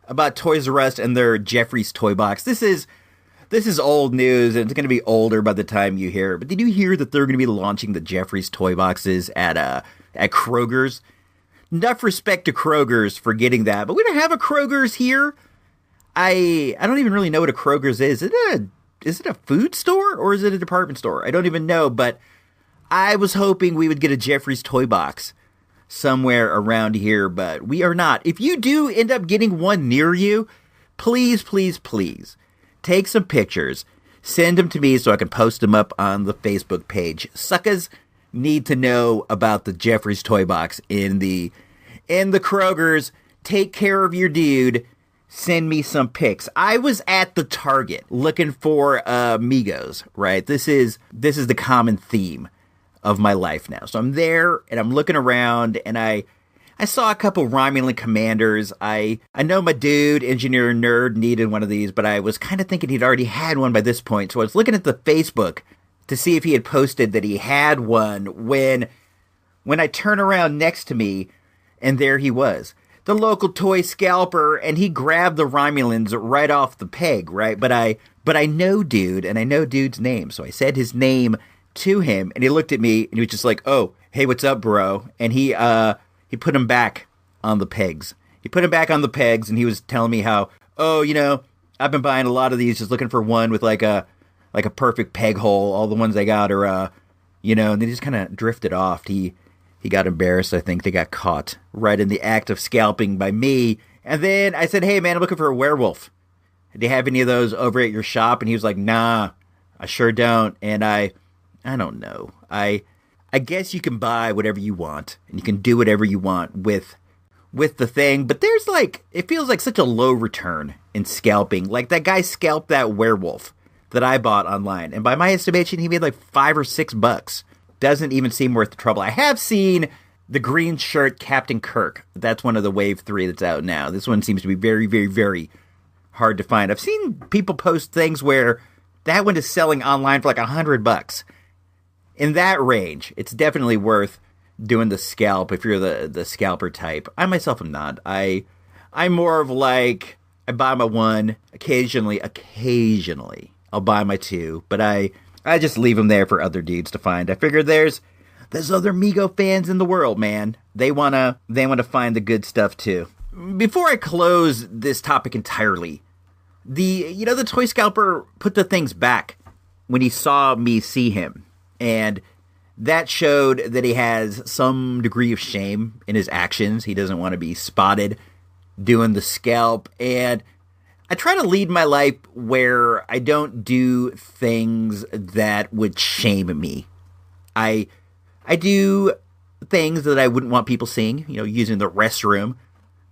about Toys R Us and their Jeffrey's Toy Box? This is old news, and it's going to be older by the time you hear it. But did you hear that they're going to be launching the Jeffrey's Toy Boxes at Kroger's? Enough respect to Kroger's for getting that, but we don't have a Kroger's here. I don't even really know what a Kroger's is. Is it a food store or is it a department store? I don't even know, but I was hoping we would get a Jeffrey's Toy Box somewhere around here, but we are not. If you do end up getting one near you, please, please, please take some pictures, send them to me so I can post them up on the Facebook page. Suckers need to know about the Jeffrey's Toy Box in the Kroger's. Take care of your dude. Send me some pics. I was at the Target looking for Megos, right? This is the common theme of my life now. So I'm there and I'm looking around and I saw a couple Romulan commanders. I know my dude, Engineer Nerd, needed one of these, but I was kind of thinking he'd already had one by this point. So I was looking at the Facebook to see if he had posted that he had one when I turn around next to me and there he was. The local toy scalper, and he grabbed the Romulans right off the peg, right? But I know dude, and I know dude's name. So I said his name to him, and he looked at me, and he was just like, "Oh, hey, what's up, bro?" And he put him back on the pegs. He put him back on the pegs, and he was telling me how, "Oh, you know, I've been buying a lot of these, just looking for one with like a perfect peg hole. All the ones I got are, you know," and they just kind of drifted off. He He got embarrassed. I think they got caught right in the act of scalping by me. And then I said, hey, man, I'm looking for a werewolf. Do you have any of those over at your shop? And he was like, nah, I sure don't. And I don't know. I guess you can buy whatever you want and you can do whatever you want with the thing. But there's it feels like such a low return in scalping. Like that guy scalped that werewolf that I bought online. And by my estimation, he made like $5 or $6. Doesn't even seem worth the trouble. I have seen the green shirt Captain Kirk. That's one of the Wave 3 that's out now. This one seems to be very, very, very hard to find. I've seen people post things where that one is selling online for like $100. In that range, it's definitely worth doing the scalp if you're the scalper type. I myself am not. I'm more of like, I buy my one, occasionally I'll buy my two, but I just leave them there for other dudes to find. I figure there's other Mego fans in the world, man. They wanna find the good stuff too. Before I close this topic entirely, the toy scalper put the things back when he saw me see him, and that showed that he has some degree of shame in his actions. He doesn't want to be spotted doing the scalp, and I try to lead my life where I don't do things that would shame me. I do things that I wouldn't want people seeing, using the restroom,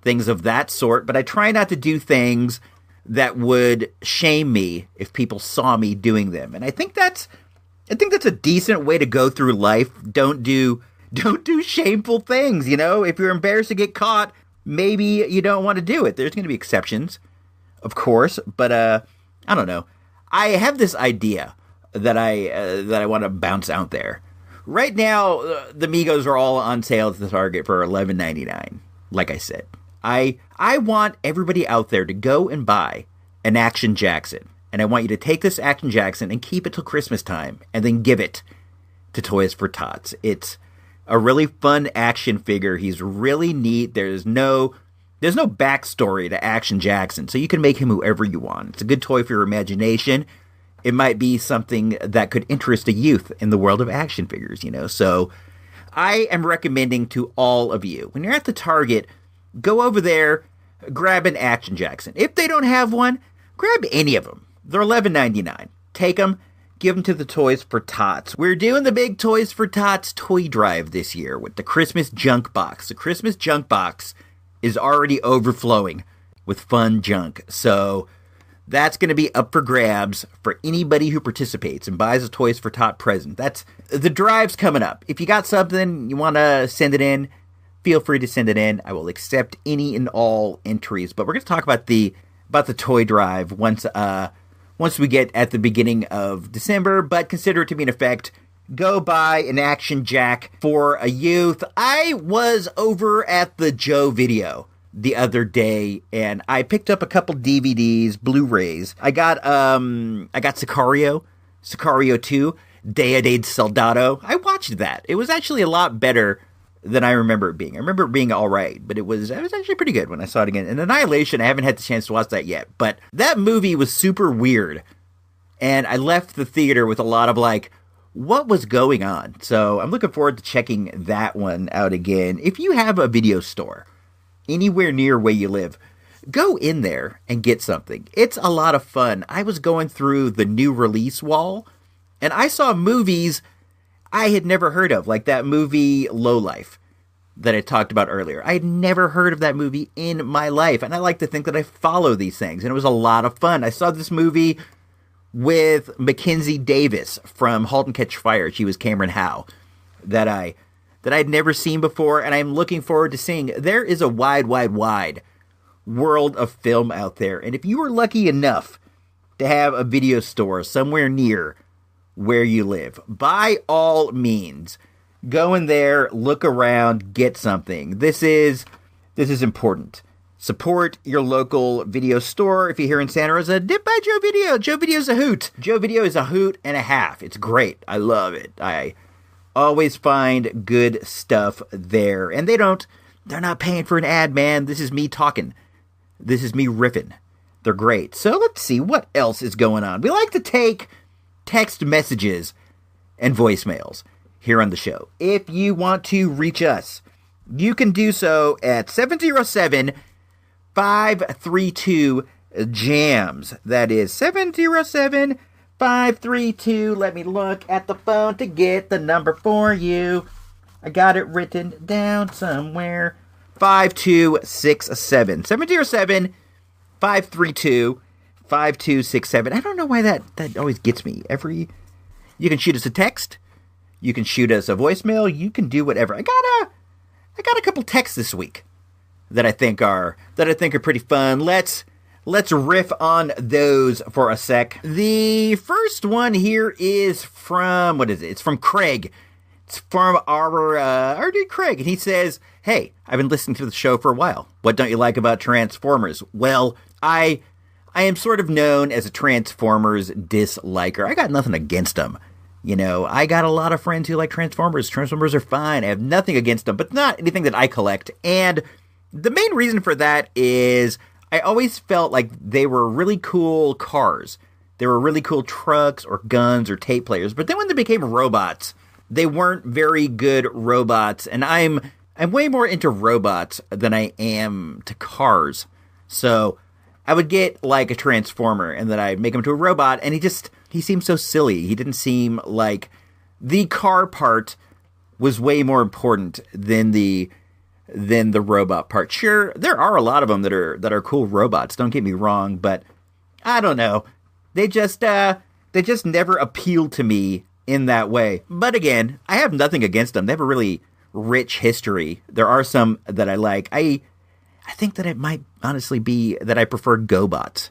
things of that sort, but I try not to do things that would shame me if people saw me doing them. And I think that's a decent way to go through life. Don't do shameful things, If you're embarrassed to get caught, maybe you don't want to do it. There's going to be exceptions, of course, but I don't know. I have this idea that I want to bounce out there. Right now, the Megos are all on sale at the Target for $11.99. Like I said, I want everybody out there to go and buy an Action Jackson, and I want you to take this Action Jackson and keep it till Christmas time, and then give it to Toys for Tots. It's a really fun action figure. He's really neat. There's no backstory to Action Jackson, so you can make him whoever you want. It's a good toy for your imagination. It might be something that could interest a youth in the world of action figures, So I am recommending to all of you, when you're at the Target, go over there, grab an Action Jackson. If they don't have one, grab any of them. They're $11.99. Take them, give them to the Toys for Tots. We're doing the big Toys for Tots toy drive this year with the Christmas junk box. The Christmas junk box is already overflowing with fun junk. So that's going to be up for grabs for anybody who participates and buys a Toys for Tot present. The drive's coming up. If you got something, you want to send it in, feel free to send it in. I will accept any and all entries. But we're going to talk about the toy drive once we get at the beginning of December. But consider it to be in effect. Go buy an Action Jack for a youth. I was over at the Joe Video the other day, and I picked up a couple DVDs, Blu-rays. I got Sicario 2, Dia del Soldado. I watched that. It was actually a lot better than I remember it being. I remember it being all right, but it was actually pretty good when I saw it again. And Annihilation, I haven't had the chance to watch that yet, but that movie was super weird, and I left the theater with a lot of what was going on? So I'm looking forward to checking that one out again. If you have a video store anywhere near where you live, go in there and get something. It's a lot of fun. I was going through the new release wall, and I saw movies I had never heard of, like that movie Lowlife that I talked about earlier. I had never heard of that movie in my life, and I like to think that I follow these things, and it was a lot of fun. I saw this movie with Mackenzie Davis from *Halt and Catch Fire*. She was Cameron Howe, that I'd never seen before, and I'm looking forward to seeing. There is a wide, wide, wide world of film out there, and if you were lucky enough to have a video store somewhere near where you live, by all means, go in there, look around, get something. This is important. Support your local video store. If you're here in Santa Rosa, dip by Joe Video. Joe Video's a hoot. Joe Video is a hoot and a half. It's great. I love it. I always find good stuff there. And they're not paying for an ad, man. This is me talking. This is me riffing. They're great. So let's see what else is going on. We like to take text messages and voicemails. here on the show. If you want to reach us, you can do so at 707-532-JAMS. That is 707-532. Let me look at the phone to get the number for you. I got it written down somewhere. 5267. 707-532-5267. I don't know why that always gets me. You can shoot us a text. You can shoot us a voicemail. You can do whatever. I got a couple texts this week that I think are pretty fun. Let's riff on those for a sec. The first one here is from, what is it? It's from Craig. It's from our dude Craig, and he says, "Hey, I've been listening to the show for a while. What don't you like about Transformers?" Well, I am sort of known as a Transformers disliker. I got nothing against them. You know, I got a lot of friends who like Transformers. Transformers are fine. I have nothing against them, but not anything that I collect. And the main reason for that is I always felt like they were really cool cars. They were really cool trucks or guns or tape players. But then when they became robots, they weren't very good robots. And I'm way more into robots than I am to cars. So I would get like a Transformer and then I'd make him to a robot, and he seemed so silly. He didn't seem like the car part was way more important than the robot part. Sure, there are a lot of them that are cool robots. Don't get me wrong, but I don't know. They just never appealed to me in that way. But again, I have nothing against them. They have a really rich history. There are some that I like. I think that it might honestly be that I prefer GoBots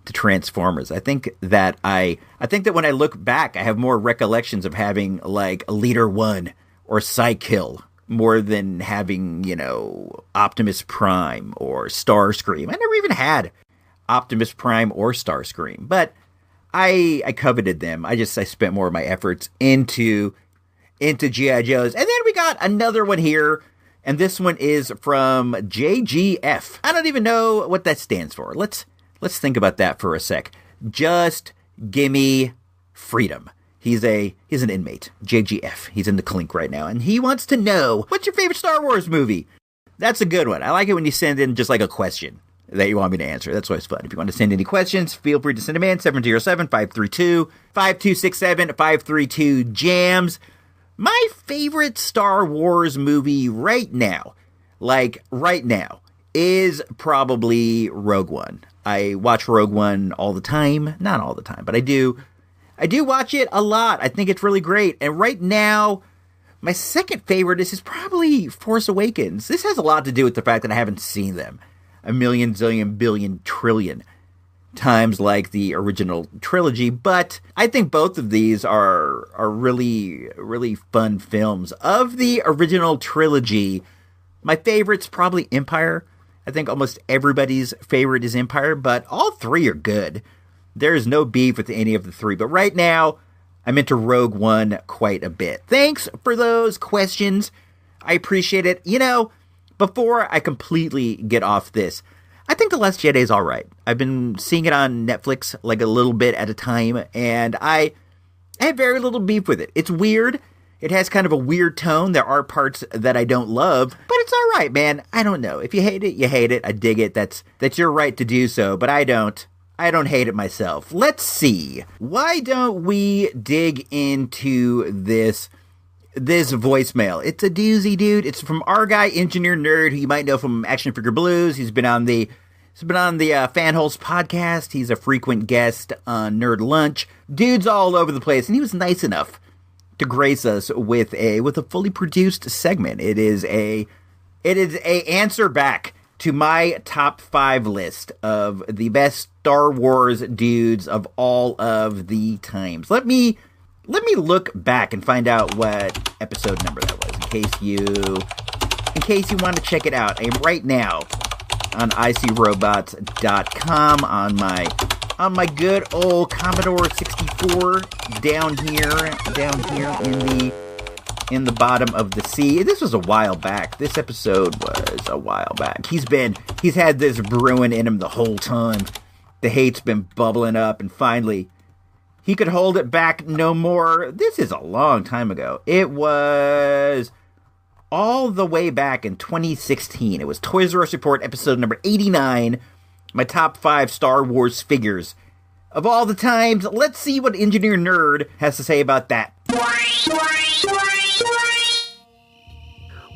to Transformers. I think that when I look back, I have more recollections of having like Leader 1 or Psykill more than having, you know, Optimus Prime or Starscream. I never even had Optimus Prime or Starscream, but I coveted them. I spent more of my efforts into G.I. Joes. And then we got another one here, and this one is from JGF. I don't even know what that stands for. Let's think about that for a sec. Just gimme freedom. He's an inmate. JGF. He's in the clink right now, and he wants to know, what's your favorite Star Wars movie? That's a good one. I like it when you send in just like a question that you want me to answer. That's always fun. If you want to send any questions, feel free to send them in. 707-532-5267, 532-JAMS. My favorite Star Wars movie right now, is probably Rogue One. I watch Rogue One all the time. Not all the time, but I do watch it a lot. I think it's really great. And right now, my second favorite is probably Force Awakens. This has a lot to do with the fact that I haven't seen them a million, zillion, billion, trillion times like the original trilogy, but I think both of these are really, really fun films. Of the original trilogy, my favorite's probably Empire. I think almost everybody's favorite is Empire, but all three are good. There's no beef with any of the three, but right now, I'm into Rogue One quite a bit. Thanks for those questions. I appreciate it. You know, before I completely get off this, I think The Last Jedi is all right. I've been seeing it on Netflix like a little bit at a time, and I have very little beef with it. It's weird. It has kind of a weird tone. There are parts that I don't love, but it's all right, man. I don't know. If you hate it, you hate it. I dig it. That's your right to do so, but I don't hate it myself. Let's see. Why don't we dig into this voicemail? It's a doozy, dude. It's from our guy, Engineer Nerd, who you might know from Action Figure Blues. He's been on the Fanholes podcast. He's a frequent guest on Nerd Lunch. Dude's all over the place, and he was nice enough to grace us with a fully produced segment. It is a answer back to my top 5 list of the best Star Wars dudes of all of the times. Let me look back and find out what episode number that was, in case you want to check it out. I am right now on icrobots.com on my good old Commodore 64 down here in the bottom of the sea. This was a while back. This episode was a while back. He's had this brewing in him the whole time. The hate's been bubbling up, and finally He could hold it back no more. This is a long time ago. It was all the way back in 2016. It was Toys R Us Report episode number 89, my top 5 Star Wars figures of all the times. Let's see what Engineer Nerd has to say about that.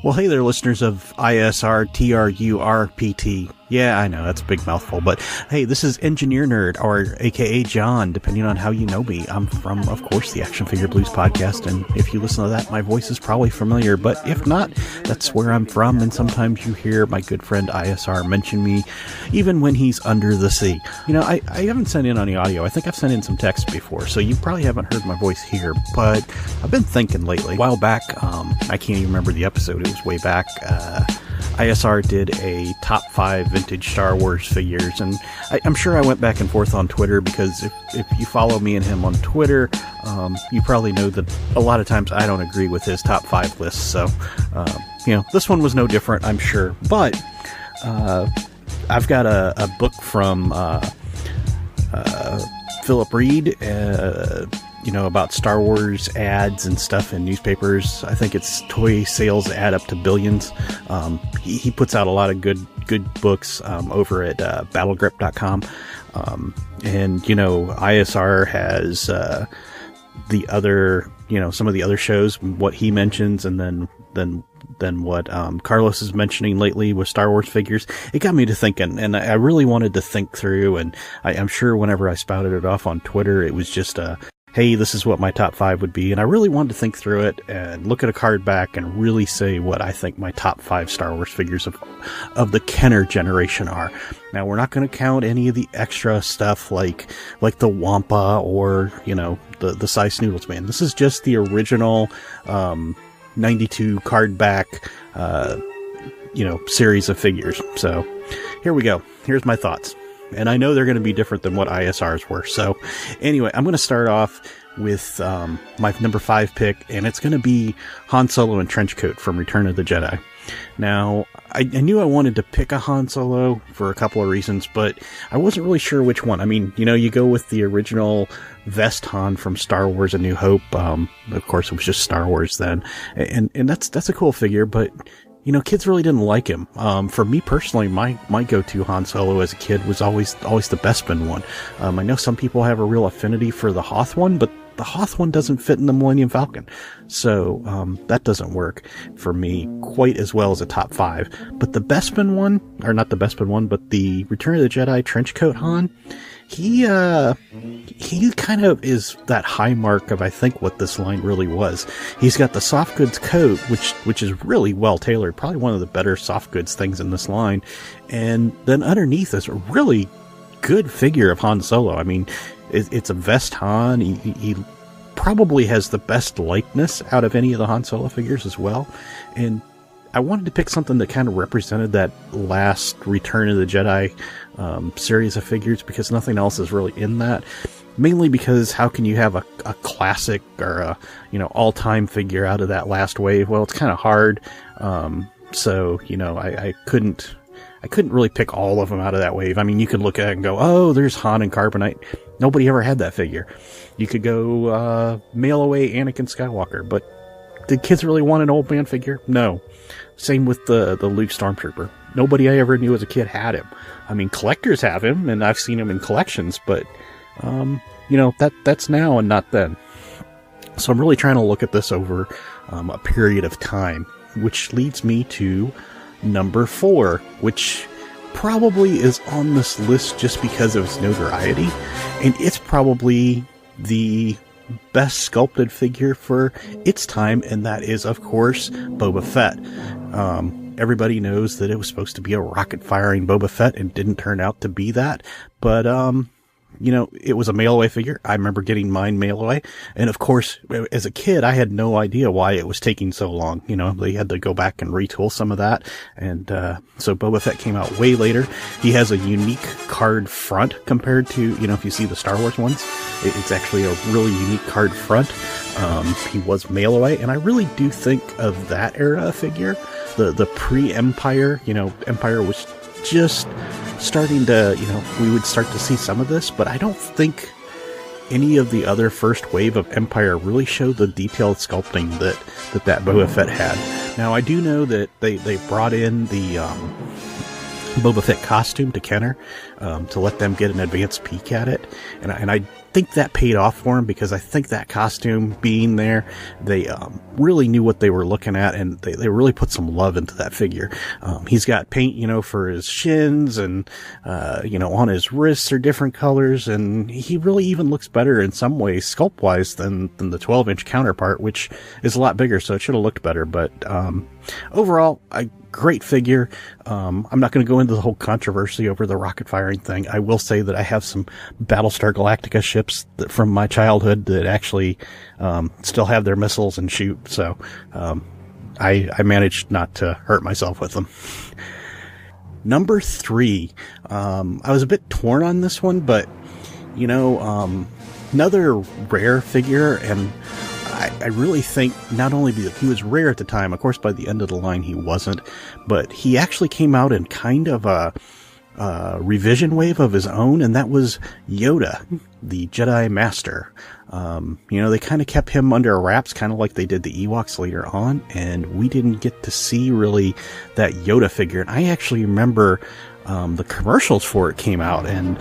Well, hey there, listeners of ISR TRURPT. Yeah, I know, that's a big mouthful, but hey, this is Engineer Nerd, or aka John, depending on how you know me. I'm from, of course, the Action Figure Blues podcast, and if you listen to that, my voice is probably familiar, but if not, that's where I'm from, and sometimes you hear my good friend ISR mention me, even when he's under the sea. You know, I haven't sent in any audio. I think I've sent in some text before, so you probably haven't heard my voice here, but I've been thinking lately. A while back, I can't even remember the episode, it was way back, ISR did a top 5 vintage Star Wars figures, and I'm sure I went back and forth on Twitter, because if you follow me and him on Twitter, you probably know that a lot of times I don't agree with his top 5 lists, so, you know, this one was no different, I'm sure, but I've got a book from Philip Reed, you know, about Star Wars ads and stuff in newspapers. I think it's toy sales add up to billions. He puts out a lot of good books over at battlegrip.com. And, you know, ISR has the other, you know, some of the other shows, what he mentions, and then what Carlos is mentioning lately with Star Wars figures. It got me to thinking, and I really wanted to think through, and I'm sure whenever I spouted it off on Twitter, it was just hey, this is what my top 5 would be. And I really wanted to think through it and look at a card back and really say what I think my top 5 Star Wars figures of the Kenner generation are. Now, we're not going to count any of the extra stuff like the Wampa or, you know, the Size Noodles Man. This is just the original 92 card back, you know, series of figures. So here we go. Here's my thoughts. And I know they're going to be different than what ISR's were. So anyway, I'm going to start off with my number 5 pick, and it's going to be Han Solo in Trenchcoat from Return of the Jedi. Now, I knew I wanted to pick a Han Solo for a couple of reasons, but I wasn't really sure which one. I mean, you know, you go with the original Vest Han from Star Wars A New Hope. Of course, it was just Star Wars then. And that's a cool figure, but you know, kids really didn't like him. For me personally, my go-to Han Solo as a kid was always the Bespin one. I know some people have a real affinity for the Hoth one, but the Hoth one doesn't fit in the Millennium Falcon. So, that doesn't work for me quite as well as a top 5. But the Bespin one, or not the Bespin one, but the Return of the Jedi Trenchcoat Han, he kind of is that high mark of, I think, what this line really was. He's got the soft goods coat, which is really well tailored, probably one of the better soft goods things in this line. And then underneath is a really good figure of Han Solo. I mean, it's a Vest Han. He probably has the best likeness out of any of the Han Solo figures as well. And I wanted to pick something that kind of represented that last Return of the Jedi series of figures, because nothing else is really in that. Mainly because how can you have a classic or a, you know, all-time figure out of that last wave? Well, it's kind of hard. So, you know, I couldn't really pick all of them out of that wave. I mean, you could look at it and go, oh, there's Han and Carbonite. Nobody ever had that figure. You could go mail away Anakin Skywalker, but did kids really want an old man figure? No. Same with the Luke Stormtrooper. Nobody I ever knew as a kid had him. I mean, collectors have him, and I've seen him in collections, but, you know, that's now and not then. So I'm really trying to look at this over a period of time, which leads me to number 4, which probably is on this list just because of its notoriety, and it's probably the best sculpted figure for its time, and that is, of course, Boba Fett. Everybody knows that it was supposed to be a rocket-firing Boba Fett and didn't turn out to be that, but, you know, it was a mail-away figure. I remember getting mine mail-away, and of course, as a kid, I had no idea why it was taking so long. You know, they had to go back and retool some of that, and so Boba Fett came out way later. He has a unique card front compared to, you know, if you see the Star Wars ones, it's actually a really unique card front. He was mail-away, and I really do think of that era figure, the pre-Empire, you know, Empire was just starting to, you know, we would start to see some of this, but I don't think any of the other first wave of Empire really show the detailed sculpting that Boba Fett had. Now, I do know that they brought in the Boba Fett costume to Kenner to let them get an advanced peek at it, and I think that paid off for him, because I think that costume being there, they really knew what they were looking at, and they really put some love into that figure. He's got paint, for his shins, and on his wrists are different colors, and he really even looks better in some ways, sculpt-wise, than the 12-inch counterpart, which is a lot bigger, so it should have looked better. But overall, a great figure. I'm not going to go into the whole controversy over the rocket firing thing. I will say that I have some Battlestar Galactica ships from my childhood that actually still have their missiles and shoot, so I managed not to hurt myself with them. Number 3, I was a bit torn on this one, but another rare figure, and I really think not only because he was rare at the time, of course by the end of the line he wasn't, but he actually came out in kind of a revision wave of his own, and that was Yoda, the Jedi Master. They kind of kept him under wraps, kind of like they did the Ewoks later on, and we didn't get to see really that Yoda figure. And I actually remember the commercials for it came out, and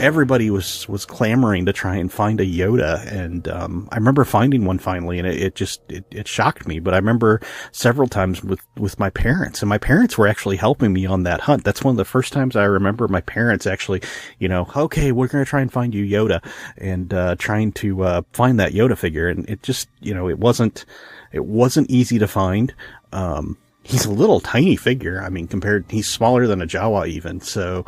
everybody was clamoring to try and find a Yoda, and I remember finding one finally, and it shocked me. But I remember several times with my parents, and my parents were actually helping me on that hunt. That's one of the first times I remember my parents actually, okay, we're going to try and find you Yoda, and trying to find that Yoda figure. And it just, it wasn't easy to find. He's a little tiny figure. I mean, he's smaller than a Jawa even. So,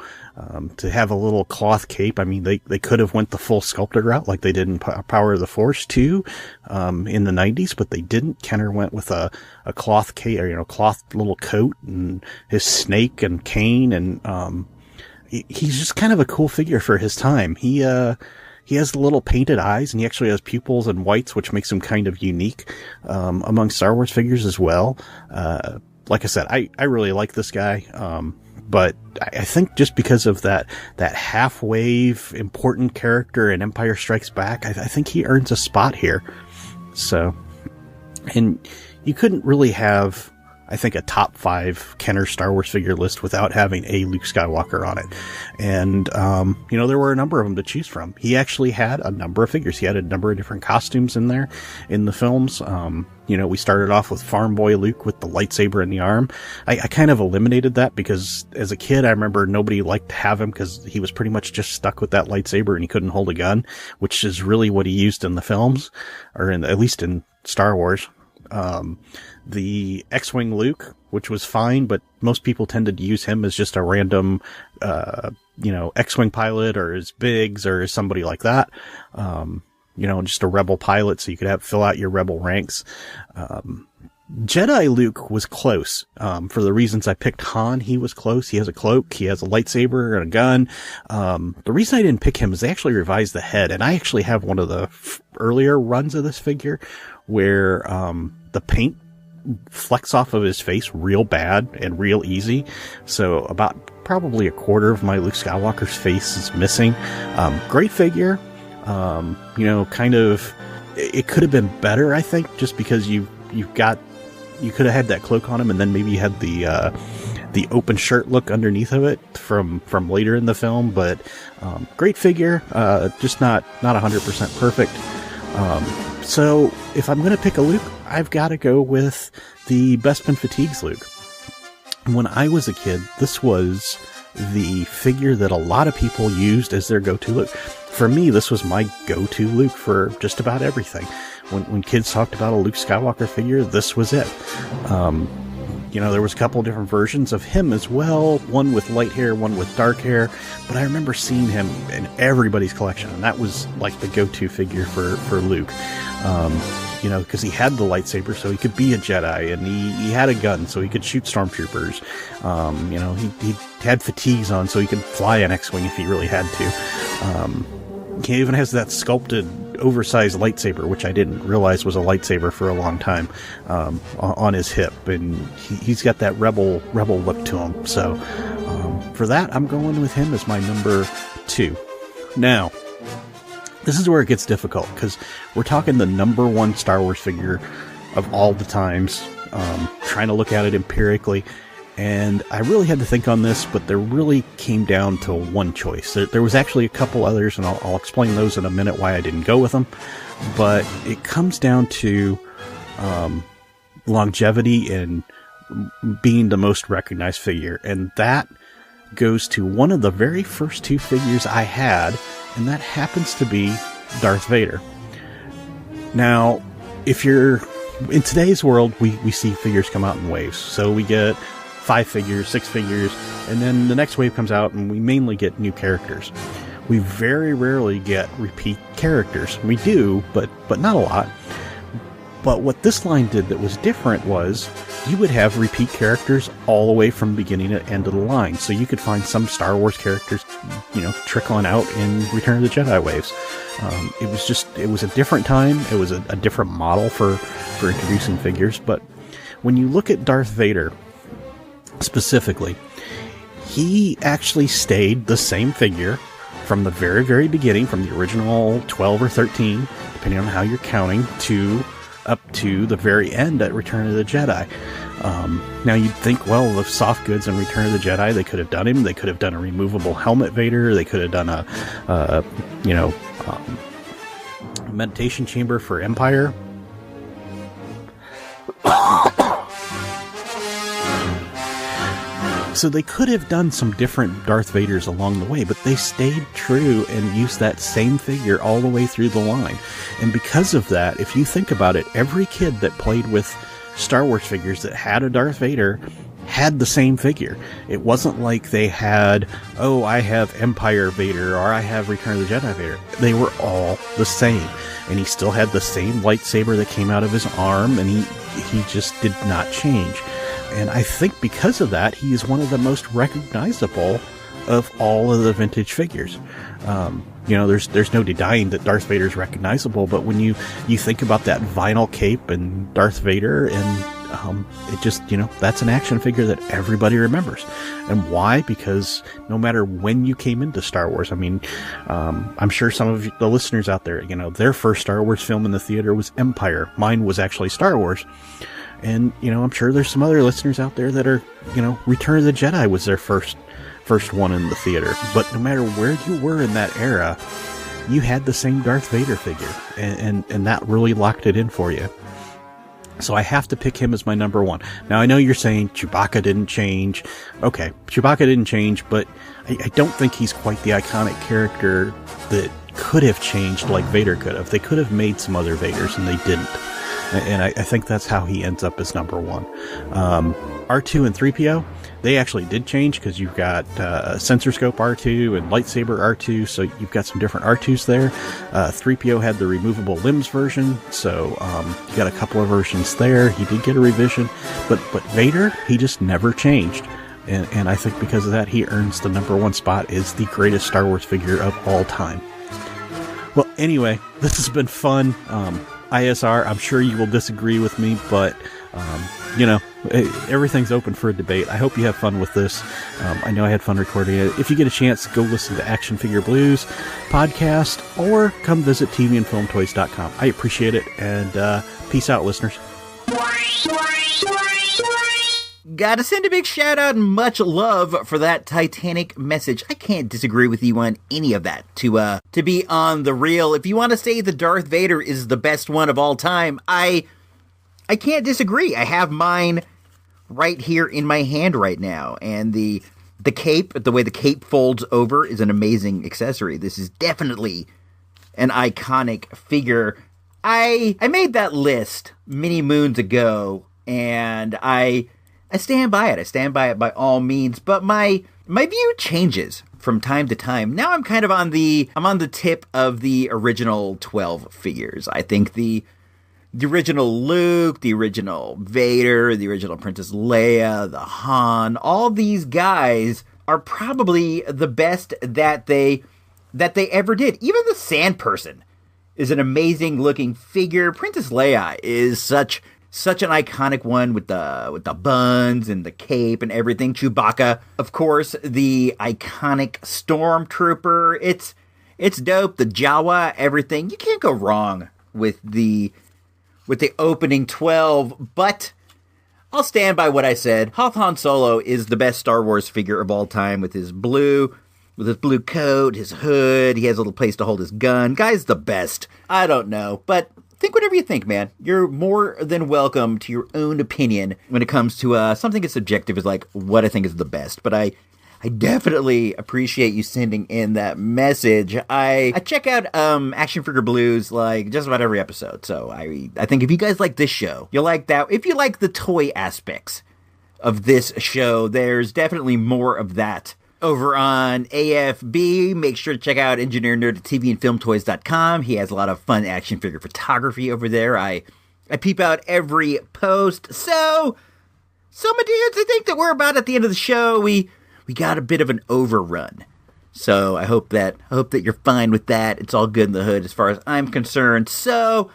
to have a little cloth cape, I mean, they could have went the full sculpted route like they did in Power of the Force 2, in the 90s, but they didn't. Kenner went with a cloth cape, or, cloth little coat, and his snake and cane, and, he's just kind of a cool figure for his time. He has the little painted eyes, and he actually has pupils and whites, which makes him kind of unique among Star Wars figures as well. Like I said, I really like this guy, but I think just because of that half-wave important character in Empire Strikes Back, I think he earns a spot here. So, and you couldn't really have, I think, a top 5 Kenner Star Wars figure list without having a Luke Skywalker on it. And, there were a number of them to choose from. He actually had a number of figures. He had a number of different costumes in there in the films. We started off with Farm Boy Luke with the lightsaber in the arm. I kind of eliminated that because as a kid, I remember nobody liked to have him because he was pretty much just stuck with that lightsaber and he couldn't hold a gun, which is really what he used in the films, or at least in Star Wars. The X-Wing Luke, which was fine, but most people tended to use him as just a random, X-Wing pilot, or as Biggs, or as somebody like that. Just a rebel pilot, so you could fill out your rebel ranks. Jedi Luke was close. For the reasons I picked Han, he was close. He has a cloak, he has a lightsaber and a gun. The reason I didn't pick him is they actually revised the head, and I actually have one of the earlier runs of this figure where, the paint flecks off of his face real bad and real easy. So about probably a quarter of my Luke Skywalker's face is missing. Great figure. Kind of, it could have been better, I think, just because you could have had that cloak on him, and then maybe you had the open shirt look underneath of it from later in the film. But great figure, just not 100% perfect. So if I'm going to pick a Luke, I've got to go with the Bespin Fatigues Luke. When I was a kid, this was the figure that a lot of people used as their go-to Luke. For me, this was my go-to Luke for just about everything. When kids talked about a Luke Skywalker figure, this was it. There was a couple different versions of him as well. One with light hair, one with dark hair. But I remember seeing him in everybody's collection, and that was like the go-to figure for Luke. Because he had the lightsaber, so he could be a Jedi, and he had a gun, so he could shoot stormtroopers. He had fatigues on, so he could fly an X-Wing if he really had to. He even has that sculpted, oversized lightsaber, which I didn't realize was a lightsaber for a long time, on his hip, and he's got that rebel look to him. So, for that, I'm going with him as my number 2. Now, This is where it gets difficult, because we're talking the number one Star Wars figure of all the times, trying to look at it empirically. And I really had to think on this, but there really came down to one choice. There was actually a couple others, and I'll explain those in a minute why I didn't go with them. But it comes down to longevity and being the most recognized figure. And that goes to one of the very first two figures I had, and that happens to be Darth Vader. Now, if you're in today's world, we see figures come out in waves. So we get 5 figures, 6 figures, and then the next wave comes out and we mainly get new characters. We very rarely get repeat characters. We do, but not a lot. But what this line did that was different was you would have repeat characters all the way from beginning to end of the line. So you could find some Star Wars characters, trickling out in Return of the Jedi waves. It was a different time. It was a different model for introducing figures. But when you look at Darth Vader specifically, he actually stayed the same figure from the very, very beginning, from the original 12 or 13, depending on how you're counting, up to the very end at Return of the Jedi. Now you'd think, well, the soft goods in Return of the Jedi, they could have done him. They could have done a removable helmet Vader. They could have done a meditation chamber for Empire. So they could have done some different Darth Vaders along the way, but they stayed true and used that same figure all the way through the line. And because of that, if you think about it, every kid that played with Star Wars figures that had a Darth Vader had the same figure. It wasn't like they had, I have Empire Vader, or I have Return of the Jedi Vader. They were all the same. And he still had the same lightsaber that came out of his arm, and he just did not change. And I think because of that, he is one of the most recognizable of all of the vintage figures. There's no denying that Darth Vader is recognizable, but when you think about that vinyl cape and Darth Vader, and it just, that's an action figure that everybody remembers. And why? Because no matter when you came into Star Wars, I'm sure some of the listeners out there, their first Star Wars film in the theater was Empire. Mine was actually Star Wars. And, I'm sure there's some other listeners out there that are, Return of the Jedi was their first one in the theater. But no matter where you were in that era, you had the same Darth Vader figure. And that really locked it in for you. So I have to pick him as my number one. Now, I know you're saying Chewbacca didn't change. Okay, Chewbacca didn't change, but I don't think he's quite the iconic character that could have changed like Vader could have. They could have made some other Vaders, and they didn't. And I think that's how he ends up as number one. R2 and 3PO, they actually did change, because you've got sensor scope R2 and lightsaber R2, so you've got some different R2s there. 3PO had the removable limbs version, so you got a couple of versions there. He did get a revision, but Vader, he just never changed. And I think because of that, he earns the number one spot as the greatest Star Wars figure of all time. Well, anyway, this has been fun. ISR, I'm sure you will disagree with me, but, everything's open for a debate. I hope you have fun with this. I know I had fun recording it. If you get a chance, go listen to Action Figure Blues podcast, or come visit tvandfilmtoys.com. I appreciate it, and peace out, listeners. Gotta send a big shout out and much love for that Titanic message. I can't disagree with you on any of that. To be on the real, if you want to say the Darth Vader is the best one of all time, I can't disagree. I have mine right here in my hand right now, and the cape, the way the cape folds over, is an amazing accessory. This is definitely an iconic figure. I made that list many moons ago, and I stand by it. I stand by it by all means, but my view changes from time to time. Now I'm kind of on the tip of the original 12 figures. I think the original Luke, the original Vader, the original Princess Leia, the Han, all these guys are probably the best that they ever did. Even the Sand Person is an amazing looking figure. Princess Leia is such an iconic one with the buns and the cape and everything. Chewbacca, of course, the iconic Stormtrooper. It's dope. The Jawa, everything. You can't go wrong with the opening 12, but I'll stand by what I said. Hoth Han Solo is the best Star Wars figure of all time with his blue coat, his hood. He has a little place to hold his gun. Guy's the best. I don't know, but think whatever you think, man. You're more than welcome to your own opinion when it comes to something as subjective as like what I think is the best. But I definitely appreciate you sending in that message. I check out Action Figure Blues like just about every episode. So I think if you guys like this show, you'll like that. If you like the toy aspects of this show, there's definitely more of that over on AFB. Make sure to check out Engineer Nerd at TVandFilmToys.com. He has a lot of fun action figure photography over there. I peep out every post. So my dudes, I think that we're about at the end of the show. We got a bit of an overrun. So I hope that you're fine with that. It's all good in the hood as far as I'm concerned. So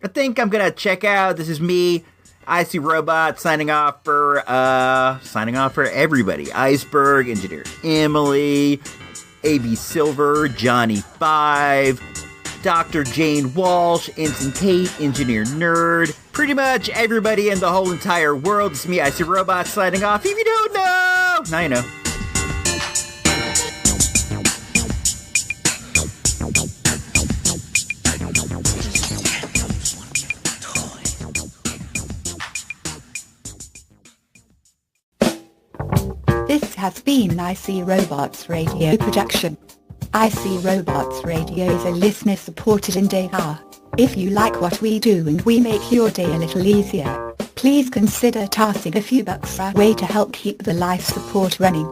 I think I'm gonna check out. This is me, IC Robot, signing off for everybody. Iceberg, Engineer Emily, AB Silver, Johnny 5, Dr. Jane Walsh, Ensign Kate, Engineer Nerd, pretty much everybody in the whole entire world. It's me, IC Robot, signing off. If you don't know, now you know. This has been an IC Robots Radio production. IC Robots Radio is a listener-supported endeavor. If you like what we do and we make your day a little easier, please consider tossing a few bucks our way to help keep the life support running.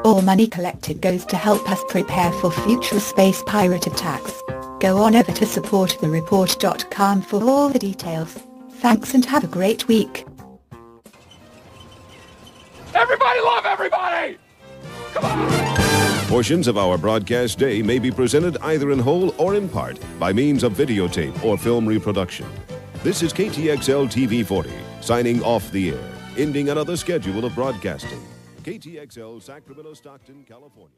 All money collected goes to help us prepare for future space pirate attacks. Go on over to supportthereport.com for all the details. Thanks and have a great week. Everybody love everybody! Come on! Portions of our broadcast day may be presented either in whole or in part by means of videotape or film reproduction. This is KTXL TV 40, signing off the air, ending another schedule of broadcasting. KTXL, Sacramento, Stockton, California.